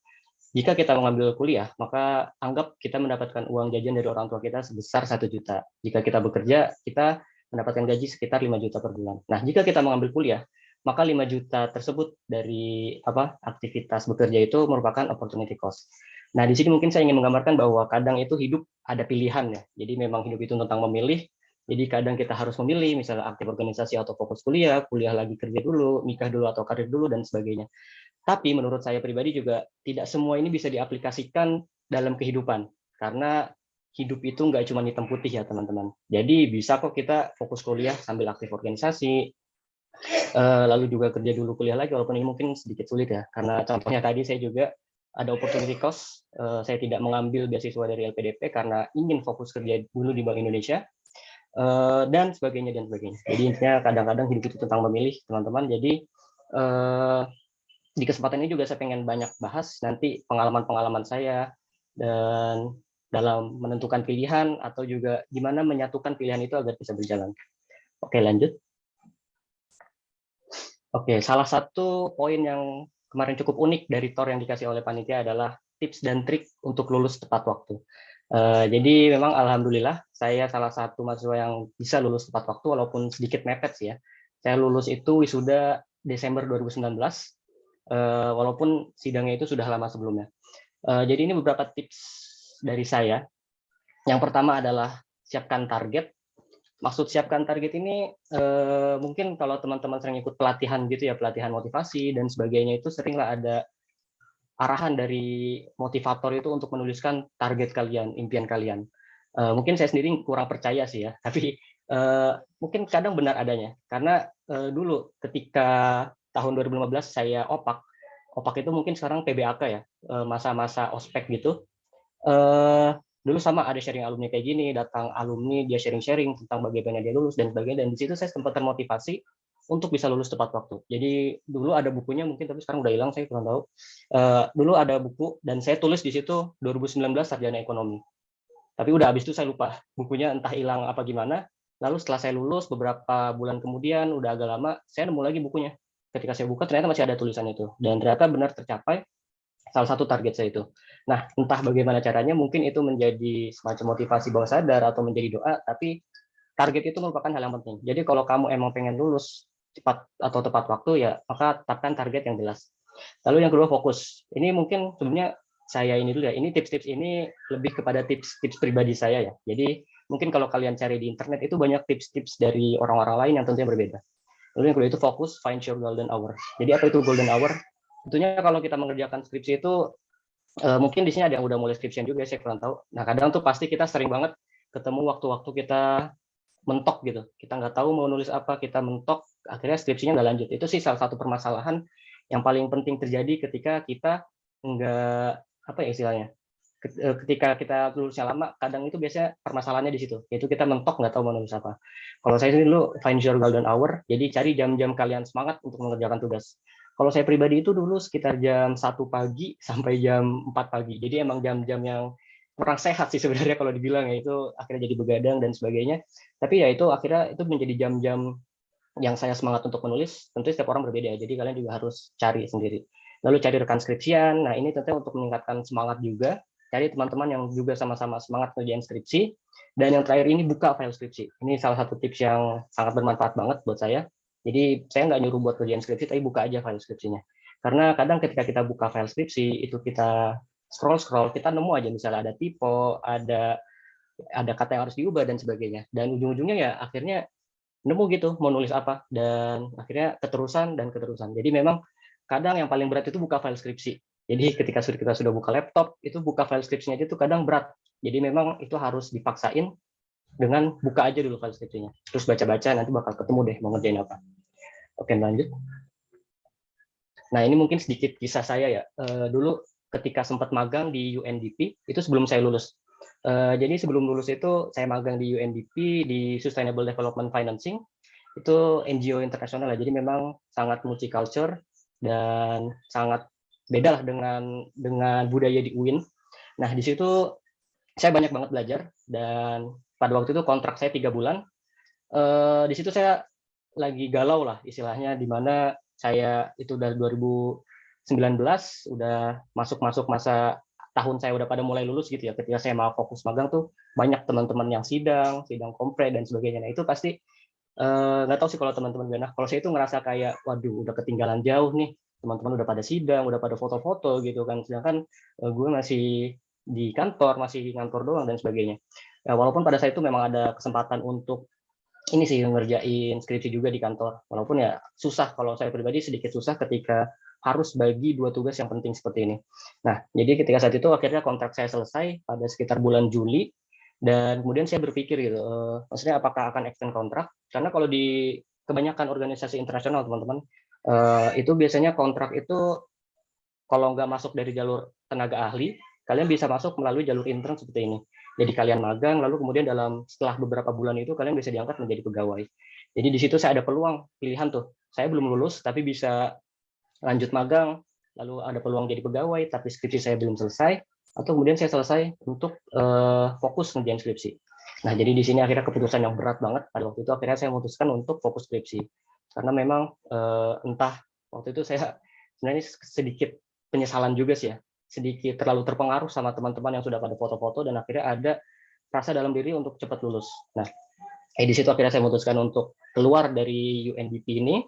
Jika kita mengambil kuliah, maka anggap kita mendapatkan uang jajan dari orang tua kita sebesar 1 juta. Jika kita bekerja, kita mendapatkan gaji sekitar 5 juta per bulan. Nah, jika kita mengambil kuliah, maka 5 juta tersebut dari aktivitas bekerja itu merupakan opportunity cost. Nah, di sini mungkin saya ingin menggambarkan bahwa kadang itu hidup ada pilihan ya. Jadi memang hidup itu tentang memilih. Jadi kadang kita harus memilih, misalnya aktif organisasi atau fokus kuliah lagi kerja dulu, nikah dulu atau karir dulu, dan sebagainya. Tapi menurut saya pribadi juga tidak semua ini bisa diaplikasikan dalam kehidupan. Karena hidup itu nggak cuma hitam putih ya teman-teman. Jadi bisa kok kita fokus kuliah sambil aktif organisasi, lalu juga kerja dulu kuliah lagi, walaupun ini mungkin sedikit sulit ya. Karena contohnya tadi saya juga ada opportunity cost, saya tidak mengambil beasiswa dari LPDP karena ingin fokus kerja dulu di Bank Indonesia, dan sebagainya. Jadi intinya kadang-kadang hidup itu tentang memilih teman-teman. Jadi di kesempatan ini juga saya pengen banyak bahas nanti pengalaman-pengalaman saya dan dalam menentukan pilihan atau juga gimana menyatukan pilihan itu agar bisa berjalan. Oke, lanjut. Oke, salah satu poin yang kemarin cukup unik dari TOR yang dikasih oleh panitia adalah tips dan trik untuk lulus tepat waktu. Jadi memang alhamdulillah saya salah satu mahasiswa yang bisa lulus tepat waktu walaupun sedikit mepet sih ya. Saya lulus itu wisuda Desember 2019 walaupun sidangnya itu sudah lama sebelumnya. Jadi ini beberapa tips dari saya. Yang pertama adalah siapkan target. Maksud siapkan target ini mungkin kalau teman-teman sering ikut pelatihan gitu ya, pelatihan motivasi dan sebagainya, itu seringlah ada arahan dari motivator itu untuk menuliskan target kalian, impian kalian. Mungkin saya sendiri kurang percaya sih ya, tapi mungkin kadang benar adanya. Karena dulu ketika tahun 2015 saya opak itu mungkin sekarang PBAK ya, masa-masa ospek gitu. Dulu sama ada sharing alumni kayak gini, datang alumni, dia sharing-sharing tentang bagaimana dia lulus dan sebagainya, dan di situ saya sempat termotivasi untuk bisa lulus tepat waktu. Jadi dulu ada bukunya mungkin, tapi sekarang udah hilang, saya kurang tahu. Dulu ada buku dan saya tulis di situ 2019 sarjana ekonomi. Tapi udah habis itu saya lupa bukunya, entah hilang apa gimana. Lalu setelah saya lulus beberapa bulan kemudian, udah agak lama, saya nemu lagi bukunya. Ketika saya buka ternyata masih ada tulisan itu, dan ternyata benar tercapai salah satu target saya itu. Nah, entah bagaimana caranya, mungkin itu menjadi semacam motivasi bawah sadar atau menjadi doa, tapi target itu merupakan hal yang penting. Jadi kalau kamu emang pengen lulus cepat atau tepat waktu, ya maka tetapkan target yang jelas. Lalu yang kedua, fokus. Ini mungkin sebenarnya saya ini dulu ya, ini tips-tips ini lebih kepada tips-tips pribadi saya ya. Jadi mungkin kalau kalian cari di internet itu banyak tips-tips dari orang-orang lain yang tentunya berbeda. Lalu yang kedua itu fokus, find your golden hour. Jadi apa itu golden hour? Tentunya kalau kita mengerjakan skripsi itu, mungkin di sini ada yang udah mulai skripsian juga, saya kurang tahu. Nah, kadang tuh pasti kita sering banget ketemu waktu-waktu kita mentok gitu. Kita nggak tahu mau nulis apa, kita mentok, akhirnya skripsinya nggak lanjut. Itu sih salah satu permasalahan yang paling penting terjadi ketika kita nggak, apa ya istilahnya, ketika kita lulusnya lama, kadang itu biasanya permasalahannya di situ, yaitu kita mentok nggak tahu mau nulis apa. Kalau saya sendiri dulu find your golden hour, jadi cari jam-jam kalian semangat untuk mengerjakan tugas. Kalau saya pribadi itu dulu sekitar jam 1 pagi sampai jam 4 pagi, jadi emang jam-jam yang kurang sehat sih sebenarnya kalau dibilang ya, itu akhirnya jadi begadang dan sebagainya. Tapi ya itu akhirnya itu menjadi jam-jam yang saya semangat untuk menulis. Tentu setiap orang berbeda ya, jadi kalian juga harus cari sendiri. Lalu cari rekan skripsian, nah ini tentunya untuk meningkatkan semangat juga, cari teman-teman yang juga sama-sama semangat ngerjain skripsi. Dan yang terakhir ini buka file skripsi. Ini salah satu tips yang sangat bermanfaat banget buat saya. Jadi saya nggak nyuruh buat kerjaan skripsi, tapi buka aja file skripsinya. Karena kadang ketika kita buka file skripsi, itu kita scroll-scroll, kita nemu aja misalnya ada typo, ada kata yang harus diubah dan sebagainya. Dan ujung-ujungnya ya akhirnya nemu gitu mau nulis apa, dan akhirnya keterusan dan keterusan. Jadi memang kadang yang paling berat itu buka file skripsi. Jadi ketika kita sudah buka laptop, itu buka file skripsinya itu kadang berat. Jadi memang itu harus dipaksain dengan buka aja dulu file skripsinya. Terus baca-baca, nanti bakal ketemu deh mau ngerjain apa. Oke, lanjut. Nah, ini mungkin sedikit kisah saya ya. Dulu ketika sempat magang di UNDP, itu sebelum saya lulus. Jadi sebelum lulus itu saya magang di UNDP di Sustainable Development Financing. Itu NGO internasional ya, jadi memang sangat multicultural dan sangat beda lah dengan budaya di UIN. Nah, di situ saya banyak banget belajar, dan pada waktu itu kontrak saya 3 bulan. Di situ saya lagi galau lah istilahnya, di mana saya itu dari 2019 udah masuk masa tahun saya udah pada mulai lulus gitu ya. Ketika saya mau fokus magang tuh banyak teman-teman yang sidang kompre dan sebagainya. Nah, itu pasti nggak tahu sih kalau teman-teman gimana. Kalau saya itu ngerasa kayak, waduh, udah ketinggalan jauh nih. Teman-teman udah pada sidang, udah pada foto-foto gitu kan. Sedangkan gue masih di kantor, masih ngantor doang dan sebagainya. Ya, walaupun pada saat itu memang ada kesempatan untuk ini sih ngerjain skripsi juga di kantor. Walaupun ya susah, kalau saya pribadi sedikit susah ketika harus bagi 2 tugas yang penting seperti ini. Nah, jadi ketika saat itu akhirnya kontrak saya selesai pada sekitar bulan Juli. Dan kemudian saya berpikir gitu, maksudnya apakah akan extend kontrak? Karena kalau di kebanyakan organisasi internasional teman-teman, itu biasanya kontrak itu kalau nggak masuk dari jalur tenaga ahli, kalian bisa masuk melalui jalur intern seperti ini. Jadi kalian magang, lalu kemudian setelah beberapa bulan itu kalian bisa diangkat menjadi pegawai. Jadi di situ saya ada peluang pilihan tuh. Saya belum lulus tapi bisa lanjut magang, lalu ada peluang jadi pegawai tapi skripsi saya belum selesai, atau kemudian saya selesai untuk fokus ngerjain skripsi. Nah, jadi di sini akhirnya keputusan yang berat banget pada waktu itu, akhirnya saya memutuskan untuk fokus skripsi. Karena memang entah waktu itu saya sebenarnya sedikit penyesalan juga sih ya, sedikit terlalu terpengaruh sama teman-teman yang sudah pada foto-foto, dan akhirnya ada rasa dalam diri untuk cepat lulus. Nah, di situ akhirnya saya memutuskan untuk keluar dari UNDP ini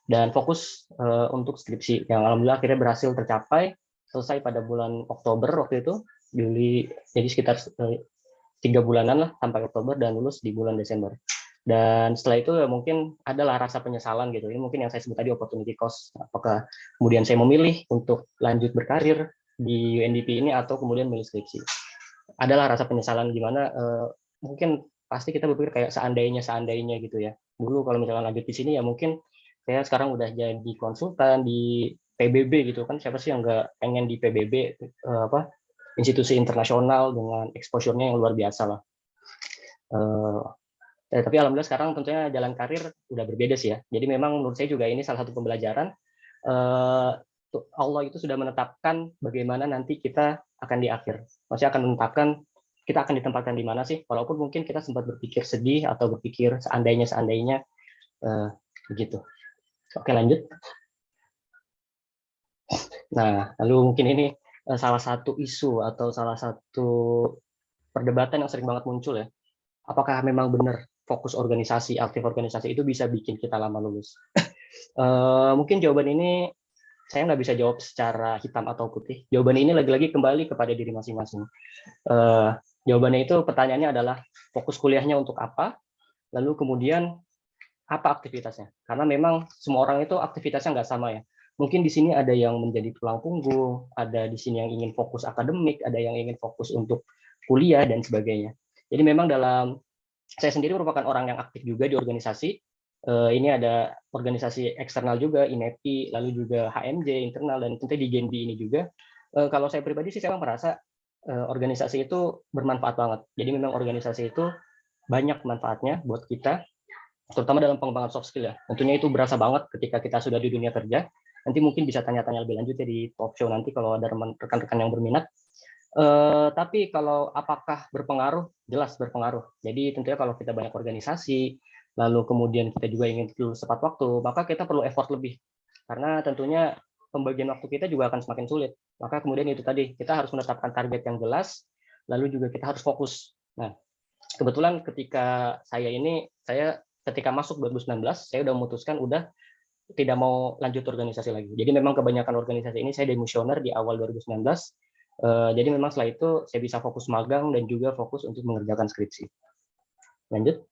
dan fokus untuk skripsi yang alhamdulillah akhirnya berhasil tercapai, selesai pada bulan Oktober waktu itu, Juli, jadi sekitar 3 bulanan lah sampai Oktober, dan lulus di bulan Desember. Dan setelah itu ya mungkin adalah rasa penyesalan gitu. Ini mungkin yang saya sebut tadi opportunity cost. Apakah kemudian saya memilih untuk lanjut berkarir di UNDP ini atau kemudian memilih skripsi. Adalah rasa penyesalan gimana, mungkin pasti kita berpikir kayak seandainya gitu ya. Dulu kalau misalnya lanjut di sini ya mungkin saya sekarang udah jadi konsultan di PBB gitu kan, siapa sih yang nggak pengen di PBB, institusi internasional dengan exposure-nya yang luar biasa lah. Tapi alhamdulillah sekarang tentunya jalan karir udah berbeda sih ya. Jadi memang menurut saya juga ini salah satu pembelajaran. Allah itu sudah menetapkan bagaimana nanti kita akan di akhir. Maksudnya akan menetapkan kita akan ditempatkan di mana sih, walaupun mungkin kita sempat berpikir sedih atau berpikir seandainya begitu. Oke, lanjut. Nah, lalu mungkin ini salah satu isu atau salah satu perdebatan yang sering banget muncul ya. Apakah memang benar fokus organisasi, aktif organisasi itu bisa bikin kita lama lulus? Mungkin jawaban ini saya nggak bisa jawab secara hitam atau putih. Jawaban ini lagi-lagi kembali kepada diri masing-masing. Jawabannya itu pertanyaannya adalah fokus kuliahnya untuk apa, lalu kemudian apa aktivitasnya. Karena memang semua orang itu aktivitasnya nggak sama ya. Mungkin di sini ada yang menjadi tulang punggung, ada di sini yang ingin fokus akademik, ada yang ingin fokus untuk kuliah, dan sebagainya. Jadi memang saya sendiri merupakan orang yang aktif juga di organisasi. Ini ada organisasi eksternal juga, INEPI, lalu juga HMJ, internal, dan tentu di GenBI ini juga. Kalau saya pribadi sih saya merasa organisasi itu bermanfaat banget. Jadi memang organisasi itu banyak manfaatnya buat kita, terutama dalam pengembangan soft skill ya. Tentunya itu berasa banget ketika kita sudah di dunia kerja. Nanti mungkin bisa tanya-tanya lebih lanjut ya di talk show nanti kalau ada rekan-rekan yang berminat. Tapi kalau apakah berpengaruh? Jelas berpengaruh. Jadi tentunya kalau kita banyak organisasi, lalu kemudian kita juga ingin lulus tepat waktu, maka kita perlu effort lebih. Karena tentunya pembagian waktu kita juga akan semakin sulit. Maka kemudian itu tadi, kita harus menetapkan target yang jelas, lalu juga kita harus fokus. Nah, kebetulan ketika ketika masuk 2019, saya udah memutuskan tidak mau lanjut organisasi lagi. Jadi memang kebanyakan organisasi ini saya demisioner di awal 2019. Jadi memang setelah itu saya bisa fokus magang dan juga fokus untuk mengerjakan skripsi. Lanjut.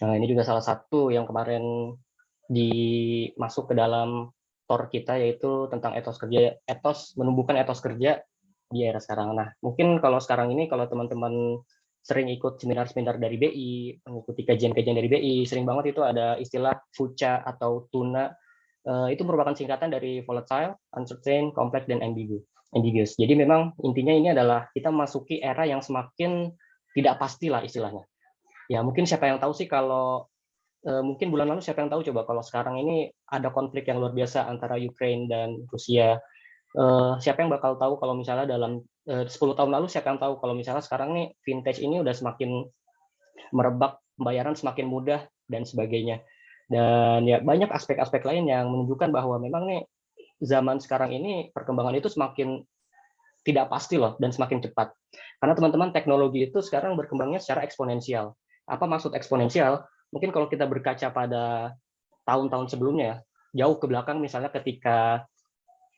Nah, ini juga salah satu yang kemarin masuk ke dalam TOR kita, yaitu tentang menumbuhkan etos kerja di era sekarang. Nah, mungkin kalau sekarang ini, kalau teman-teman sering ikut seminar-seminar dari BI, mengikuti kajian-kajian dari BI, sering banget itu ada istilah VUCA atau TUNA. Itu merupakan singkatan dari volatile, uncertain, complex, dan ambiguous. Jadi memang intinya ini adalah kita memasuki era yang semakin tidak pasti lah istilahnya. Ya mungkin siapa yang tahu sih kalau mungkin bulan lalu siapa yang tahu coba kalau sekarang ini ada konflik yang luar biasa antara Ukraine dan Rusia. Siapa yang bakal tahu kalau misalnya dalam 10 tahun lalu, siapa yang tahu kalau misalnya sekarang nih vintage ini udah semakin merebak, pembayaran semakin mudah, dan sebagainya. Dan ya banyak aspek-aspek lain yang menunjukkan bahwa memang nih zaman sekarang ini perkembangan itu semakin tidak pasti loh, dan semakin cepat. Karena teman-teman, teknologi itu sekarang berkembangnya secara eksponensial. Apa maksud eksponensial? Mungkin kalau kita berkaca pada tahun-tahun sebelumnya, jauh ke belakang misalnya ketika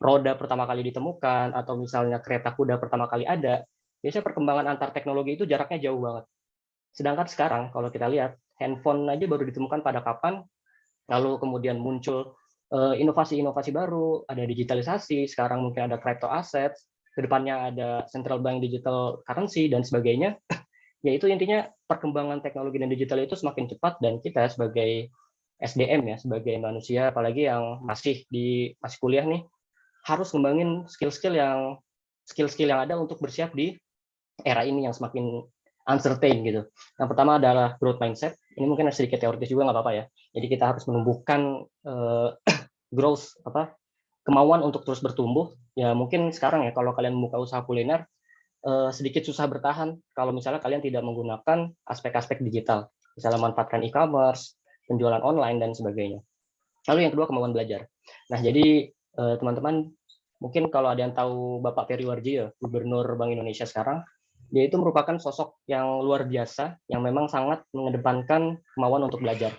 roda pertama kali ditemukan, atau misalnya kereta kuda pertama kali ada, biasanya perkembangan antar teknologi itu jaraknya jauh banget. Sedangkan sekarang, kalau kita lihat, handphone aja baru ditemukan pada kapan, lalu kemudian muncul inovasi-inovasi baru, ada digitalisasi, sekarang mungkin ada crypto assets, kedepannya ada central bank digital currency, dan sebagainya. Yaitu intinya perkembangan teknologi dan digital itu semakin cepat, dan kita sebagai SDM ya, sebagai manusia, apalagi yang masih kuliah nih, harus ngembangin skill-skill yang ada untuk bersiap di era ini yang semakin uncertain gitu. Yang pertama adalah growth mindset. Ini mungkin sedikit teoritis juga, nggak apa-apa ya. Jadi kita harus menumbuhkan growth, kemauan untuk terus bertumbuh. Ya mungkin sekarang ya kalau kalian membuka usaha kuliner, sedikit susah bertahan kalau misalnya kalian tidak menggunakan aspek-aspek digital, misalnya manfaatkan e-commerce, penjualan online, dan sebagainya. Lalu yang kedua, kemauan belajar. Nah, jadi teman-teman, mungkin kalau ada yang tahu Bapak Peri Warjio, Gubernur Bank Indonesia sekarang, dia itu merupakan sosok yang luar biasa, yang memang sangat mengedepankan kemauan untuk belajar.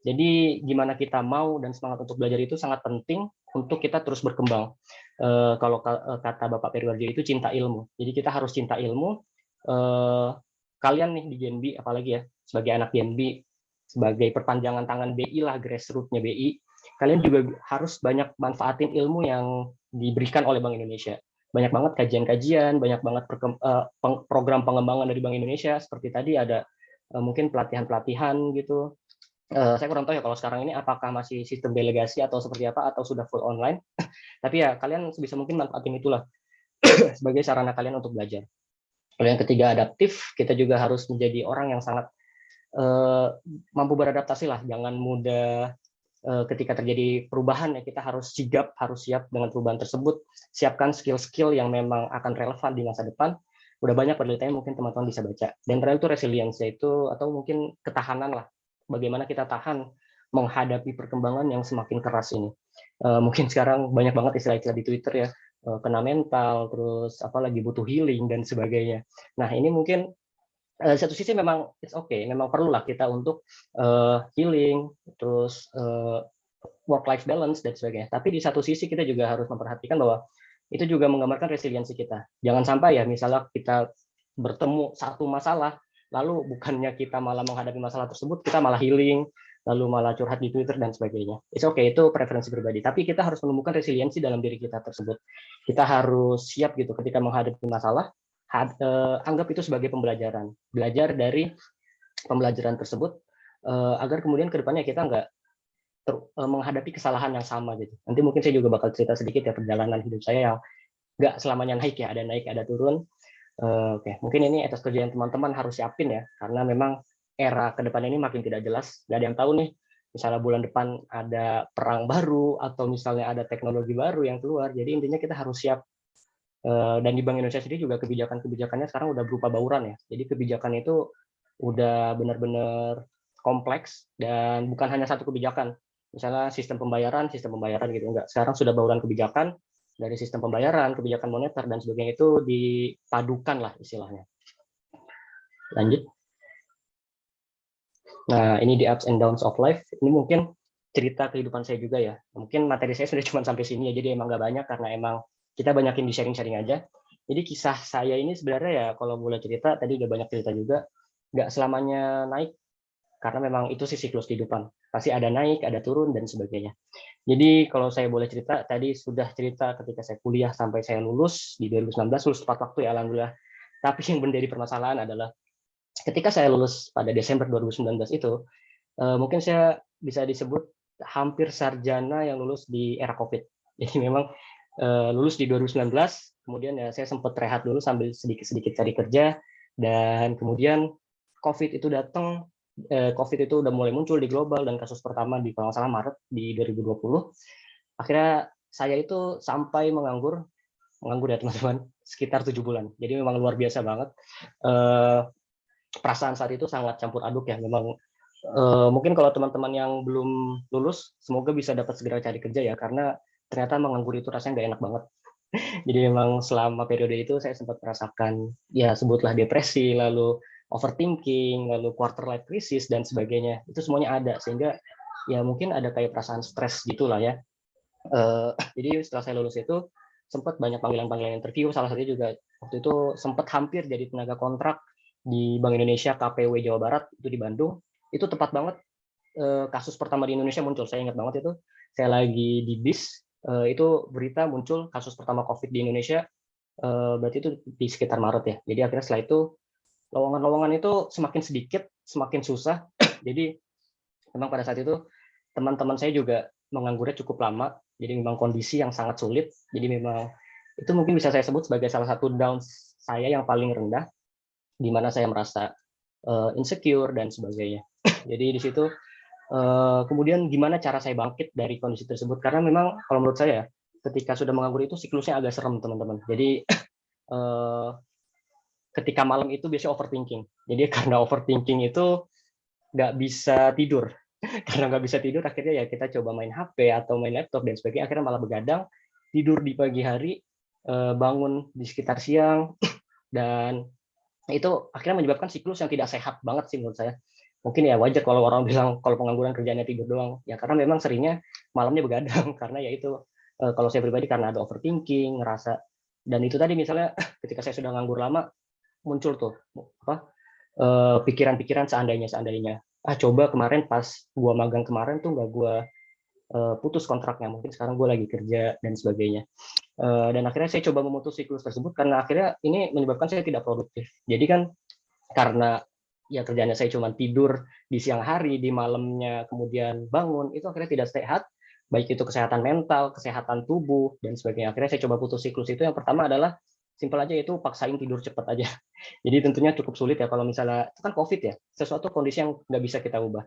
Jadi gimana kita mau dan semangat untuk belajar itu sangat penting untuk kita terus berkembang. Kalau kata Bapak Peri Warjio itu cinta ilmu. Jadi kita harus cinta ilmu. Kalian nih di GenBI, apalagi ya sebagai anak GenBI, sebagai perpanjangan tangan BI lah, grassroots-nya BI, kalian juga harus banyak manfaatin ilmu yang diberikan oleh Bank Indonesia. Banyak banget kajian-kajian, banyak banget program pengembangan dari Bank Indonesia, seperti tadi ada mungkin pelatihan-pelatihan gitu. Saya kurang tahu ya kalau sekarang ini apakah masih sistem delegasi atau seperti apa, atau sudah full online. Tapi ya kalian sebisa mungkin manfaatin itulah sebagai sarana kalian untuk belajar. Lalu yang ketiga, adaptif. Kita juga harus menjadi orang yang sangat mampu beradaptasi lah, jangan mudah ketika terjadi perubahan ya kita harus sigap, harus siap dengan perubahan tersebut, siapkan skill-skill yang memang akan relevan di masa depan. Udah banyak penelitiannya, mungkin teman-teman bisa baca. Dan terakhir itu resilience, yaitu atau mungkin ketahanan lah, bagaimana kita tahan menghadapi perkembangan yang semakin keras ini. Mungkin sekarang banyak banget istilah-istilah di Twitter ya, kena mental, terus apalagi butuh healing dan sebagainya. Nah ini mungkin satu sisi memang it's okay, memang perlulah kita untuk healing, terus work-life balance dan sebagainya. Tapi di satu sisi kita juga harus memperhatikan bahwa itu juga menggambarkan resiliensi kita. Jangan sampai ya misalnya kita bertemu satu masalah, lalu bukannya kita malah menghadapi masalah tersebut, kita malah healing, lalu malah curhat di Twitter dan sebagainya. It's okay, itu preferensi pribadi. Tapi kita harus menemukan resiliensi dalam diri kita tersebut. Kita harus siap gitu ketika menghadapi masalah, anggap itu sebagai pembelajaran. Belajar dari pembelajaran tersebut agar kemudian ke depannya kita nggak menghadapi kesalahan yang sama gitu. Nanti mungkin saya juga bakal cerita sedikit ya perjalanan hidup saya yang nggak selamanya naik ya, ada naik, ada turun. Oke, mungkin ini etos kerja yang teman-teman harus siapin ya, karena memang era ke depan ini makin tidak jelas. Nggak ada yang tahu nih, misalnya bulan depan ada perang baru atau misalnya ada teknologi baru yang keluar. Jadi intinya kita harus siap. Dan di Bank Indonesia sendiri juga kebijakannya sekarang udah berupa bauran ya. Jadi kebijakan itu udah benar-benar kompleks dan bukan hanya satu kebijakan. Misalnya sistem pembayaran gitu enggak. Sekarang sudah bauran kebijakan dari sistem pembayaran, kebijakan moneter dan sebagainya itu dipadukan lah istilahnya. Lanjut. Nah, ini di ups and downs of life. Ini mungkin cerita kehidupan saya juga ya. Mungkin materi saya sudah cuma sampai sini ya, jadi emang nggak banyak karena emang kita banyakin di sharing-sharing aja. Jadi kisah saya ini sebenarnya ya kalau boleh cerita, tadi udah banyak cerita juga, nggak selamanya naik, karena memang itu sih siklus kehidupan. Pasti ada naik, ada turun, dan sebagainya. Jadi kalau saya boleh cerita, tadi sudah cerita ketika saya kuliah sampai saya lulus di 2019, lulus tepat waktu ya alhamdulillah. Tapi yang menjadi permasalahan adalah ketika saya lulus pada Desember 2019 itu, mungkin saya bisa disebut hampir sarjana yang lulus di era COVID. Jadi memang lulus di 2019, kemudian ya saya sempat rehat dulu sambil sedikit-sedikit cari kerja, dan kemudian COVID itu datang, COVID itu udah mulai muncul di global, dan kasus pertama di kalau nggak salah Maret di 2020. Akhirnya saya itu sampai menganggur ya teman-teman, sekitar 7 bulan. Jadi memang luar biasa banget. Perasaan saat itu sangat campur aduk ya, memang mungkin kalau teman-teman yang belum lulus, semoga bisa dapat segera cari kerja ya, karena ternyata menganggur itu rasanya nggak enak banget. Jadi memang selama periode itu saya sempat merasakan, ya sebutlah depresi, lalu overthinking, lalu quarter life crisis, dan sebagainya. Itu semuanya ada, sehingga ya mungkin ada kayak perasaan stres gitulah ya. Jadi setelah saya lulus itu, sempat banyak panggilan-panggilan interview, salah satunya juga waktu itu sempat hampir jadi tenaga kontrak di Bank Indonesia KPW Jawa Barat, itu di Bandung. Itu tepat banget kasus pertama di Indonesia muncul, saya ingat banget itu, saya lagi di bis, itu berita muncul kasus pertama COVID di Indonesia, berarti itu di sekitar Maret ya. Jadi akhirnya setelah itu lowongan-lowongan itu semakin sedikit, semakin susah. Jadi memang pada saat itu teman-teman saya juga menganggurnya cukup lama. Jadi memang kondisi yang sangat sulit. Jadi memang itu mungkin bisa saya sebut sebagai salah satu down saya yang paling rendah, di mana saya merasa insecure dan sebagainya. Jadi di situ kemudian gimana cara saya bangkit dari kondisi tersebut, karena memang kalau menurut saya ketika sudah menganggur itu siklusnya agak serem teman-teman. Jadi ketika malam itu biasanya overthinking. Jadi karena overthinking itu nggak bisa tidur. Karena nggak bisa tidur, akhirnya ya kita coba main HP atau main laptop dan sebagainya, akhirnya malah begadang, tidur di pagi hari, bangun di sekitar siang, dan itu akhirnya menyebabkan siklus yang tidak sehat banget sih menurut saya. Mungkin ya wajar kalau orang bilang kalau pengangguran kerjanya tidur doang, ya karena memang seringnya malamnya begadang, karena ya itu kalau saya pribadi karena ada overthinking, ngerasa, dan itu tadi misalnya ketika saya sudah nganggur lama, muncul tuh pikiran-pikiran seandainya, coba kemarin pas gua magang kemarin tuh nggak gua putus kontraknya, mungkin sekarang gua lagi kerja dan sebagainya. Dan akhirnya saya coba memutus siklus tersebut, karena akhirnya ini menyebabkan saya tidak produktif. Jadi kan karena ya kerjanya saya cuma tidur di siang hari, di malamnya kemudian bangun, itu akhirnya tidak sehat, baik itu kesehatan mental, kesehatan tubuh, dan sebagainya. Akhirnya saya coba putus siklus itu. Yang pertama adalah simpel aja, itu paksain tidur cepat aja. Jadi tentunya cukup sulit ya kalau misalnya itu kan COVID ya, sesuatu kondisi yang nggak bisa kita ubah.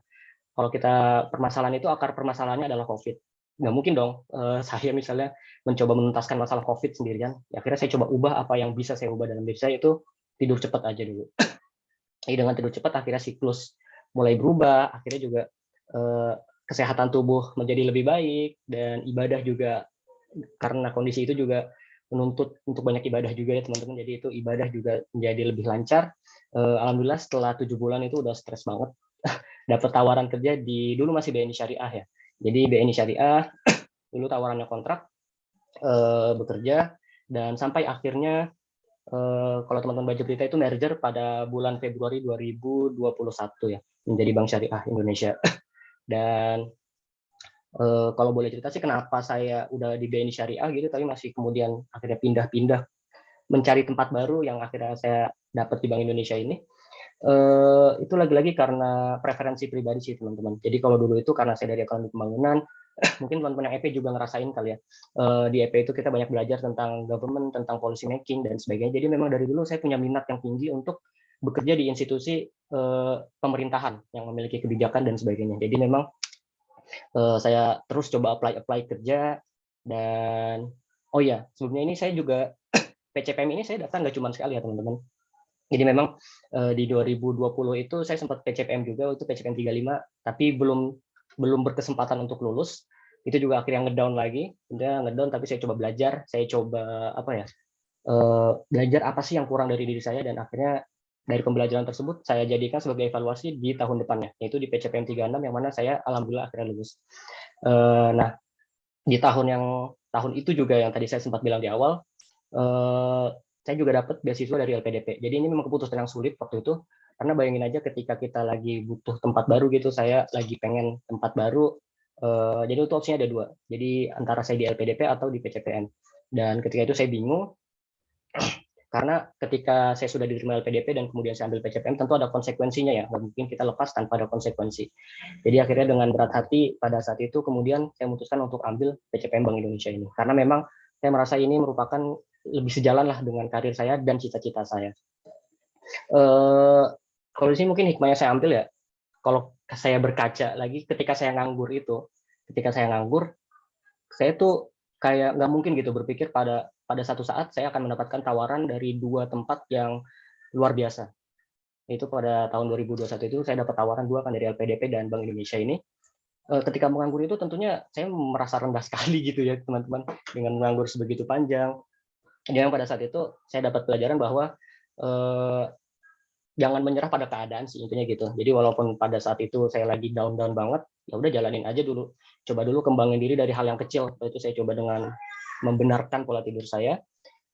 Kalau kita permasalahan itu akar permasalahannya adalah COVID. Nggak mungkin dong saya misalnya mencoba menuntaskan masalah COVID sendirian. Ya, akhirnya saya coba ubah apa yang bisa saya ubah dalam diri saya itu tidur cepat aja dulu. Jadi dengan tidur cepat akhirnya siklus mulai berubah, akhirnya juga kesehatan tubuh menjadi lebih baik, dan ibadah juga karena kondisi itu juga menuntut untuk banyak ibadah juga ya teman-teman. Jadi itu ibadah juga menjadi lebih lancar. Alhamdulillah setelah 7 bulan itu udah stres banget. Dapat tawaran kerja di dulu masih BNI Syariah ya. Jadi BNI Syariah dulu tawarannya kontrak bekerja, dan sampai akhirnya kalau teman-teman baca berita itu merger pada bulan Februari 2021 ya menjadi Bank Syariah Indonesia. Dan kalau boleh cerita sih kenapa saya udah di BNI Syariah gitu tapi masih kemudian akhirnya pindah-pindah mencari tempat baru yang akhirnya saya dapat di Bank Indonesia ini. Itu lagi-lagi karena preferensi pribadi sih teman-teman. Jadi kalau dulu itu karena saya dari ekonomi pembangunan, mungkin teman-teman yang EP juga ngerasain kali ya. Di EP itu kita banyak belajar tentang government, tentang policy making dan sebagainya. Jadi memang dari dulu saya punya minat yang tinggi untuk bekerja di institusi pemerintahan yang memiliki kebijakan dan sebagainya. Jadi memang saya terus coba apply kerja. Dan oh ya, sebelumnya ini saya juga PCPM ini saya daftar nggak cuma sekali ya teman-teman. Jadi memang di 2020 itu saya sempat PCPM juga, itu PCPM 35, tapi belum berkesempatan untuk lulus. Itu juga akhirnya ngedown lagi, udah ngedown, tapi saya coba belajar, saya coba belajar apa sih yang kurang dari diri saya, dan akhirnya dari pembelajaran tersebut saya jadikan sebagai evaluasi di tahun depannya, yaitu di PCPM 36 yang mana saya alhamdulillah akhirnya lulus. Nah, di tahun itu juga yang tadi saya sempat bilang di awal, saya juga dapat beasiswa dari LPDP. Jadi ini memang keputusan yang sulit waktu itu, karena bayangin aja ketika kita lagi butuh tempat baru gitu, saya lagi pengen tempat baru, jadi itu opsinya ada 2. Jadi antara saya di LPDP atau di PCPM. Dan ketika itu saya bingung, karena ketika saya sudah diterima LPDP dan kemudian saya ambil PCPM, tentu ada konsekuensinya ya, nggak mungkin kita lepas tanpa ada konsekuensi. Jadi akhirnya dengan berat hati pada saat itu kemudian saya memutuskan untuk ambil PCPM Bank Indonesia ini, karena memang saya merasa ini merupakan lebih sejalan lah dengan karir saya dan cita-cita saya. Kalau di sini mungkin hikmahnya saya ambil ya, kalau saya berkaca lagi ketika saya nganggur, saya tuh kayak nggak mungkin gitu berpikir pada satu saat saya akan mendapatkan tawaran dari 2 tempat yang luar biasa. Itu pada tahun 2021 itu saya dapat tawaran 2 kan, dari LPDP dan Bank Indonesia ini. Ketika menganggur itu tentunya saya merasa rendah sekali gitu ya teman-teman, dengan menganggur sebegitu panjang. Dan pada saat itu saya dapat pelajaran bahwa jangan menyerah pada keadaan sih, intinya gitu. Jadi walaupun pada saat itu saya lagi down banget, ya udah jalanin aja dulu. Coba dulu kembangin diri dari hal yang kecil. Itu saya coba dengan membenarkan pola tidur saya.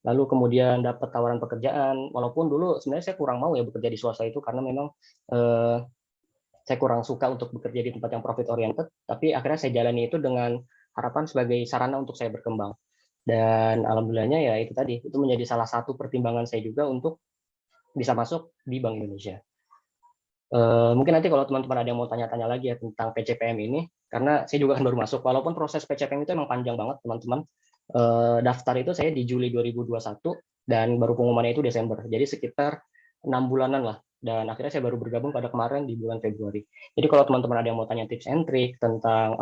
Lalu kemudian dapat tawaran pekerjaan, walaupun dulu sebenarnya saya kurang mau ya bekerja di swasta itu, karena memang saya kurang suka untuk bekerja di tempat yang profit oriented, tapi akhirnya saya jalani itu dengan harapan sebagai sarana untuk saya berkembang. Dan alhamdulillahnya ya itu tadi, itu menjadi salah satu pertimbangan saya juga untuk bisa masuk di Bank Indonesia. Mungkin nanti kalau teman-teman ada yang mau tanya-tanya lagi ya tentang PCPM ini, karena saya juga kan baru masuk, walaupun proses PCPM itu emang panjang banget teman-teman. Daftar itu saya di Juli 2021 dan baru pengumumannya itu Desember, jadi sekitar 6 bulanan lah, dan akhirnya saya baru bergabung pada kemarin di bulan Februari. Jadi kalau teman-teman ada yang mau tanya tips and trick tentang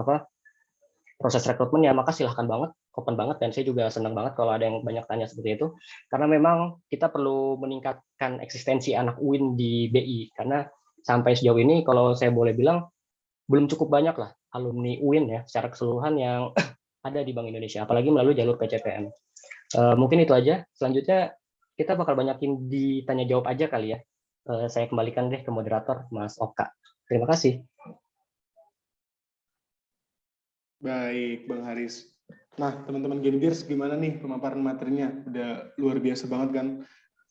proses rekrutmen ya, maka silahkan banget, open banget, dan saya juga senang banget kalau ada yang banyak tanya seperti itu, karena memang kita perlu meningkatkan eksistensi anak UIN di BI, karena sampai sejauh ini kalau saya boleh bilang belum cukup banyak lah alumni UIN ya secara keseluruhan yang ada di Bank Indonesia, apalagi melalui jalur PCPM. Mungkin itu aja. Selanjutnya kita bakal banyakin ditanya jawab aja kali ya. Saya kembalikan deh ke moderator, Mas Oka. Terima kasih. Baik, Bang Haris. Nah, teman-teman Genbiers, gimana nih pemaparan materinya? Udah luar biasa banget kan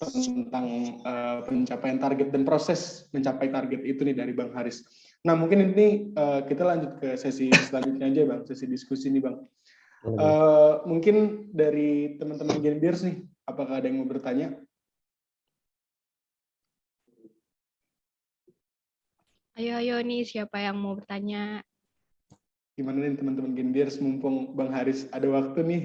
tentang pencapaian target dan proses mencapai target itu nih dari Bang Haris. Nah, mungkin ini kita lanjut ke sesi selanjutnya aja, Bang. Sesi diskusi nih, Bang. Mungkin dari teman-teman Genbiers nih, apakah ada yang mau bertanya? Ayo nih, siapa yang mau bertanya? Gimana nih teman-teman Genbiers, mumpung Bang Haris ada waktu nih.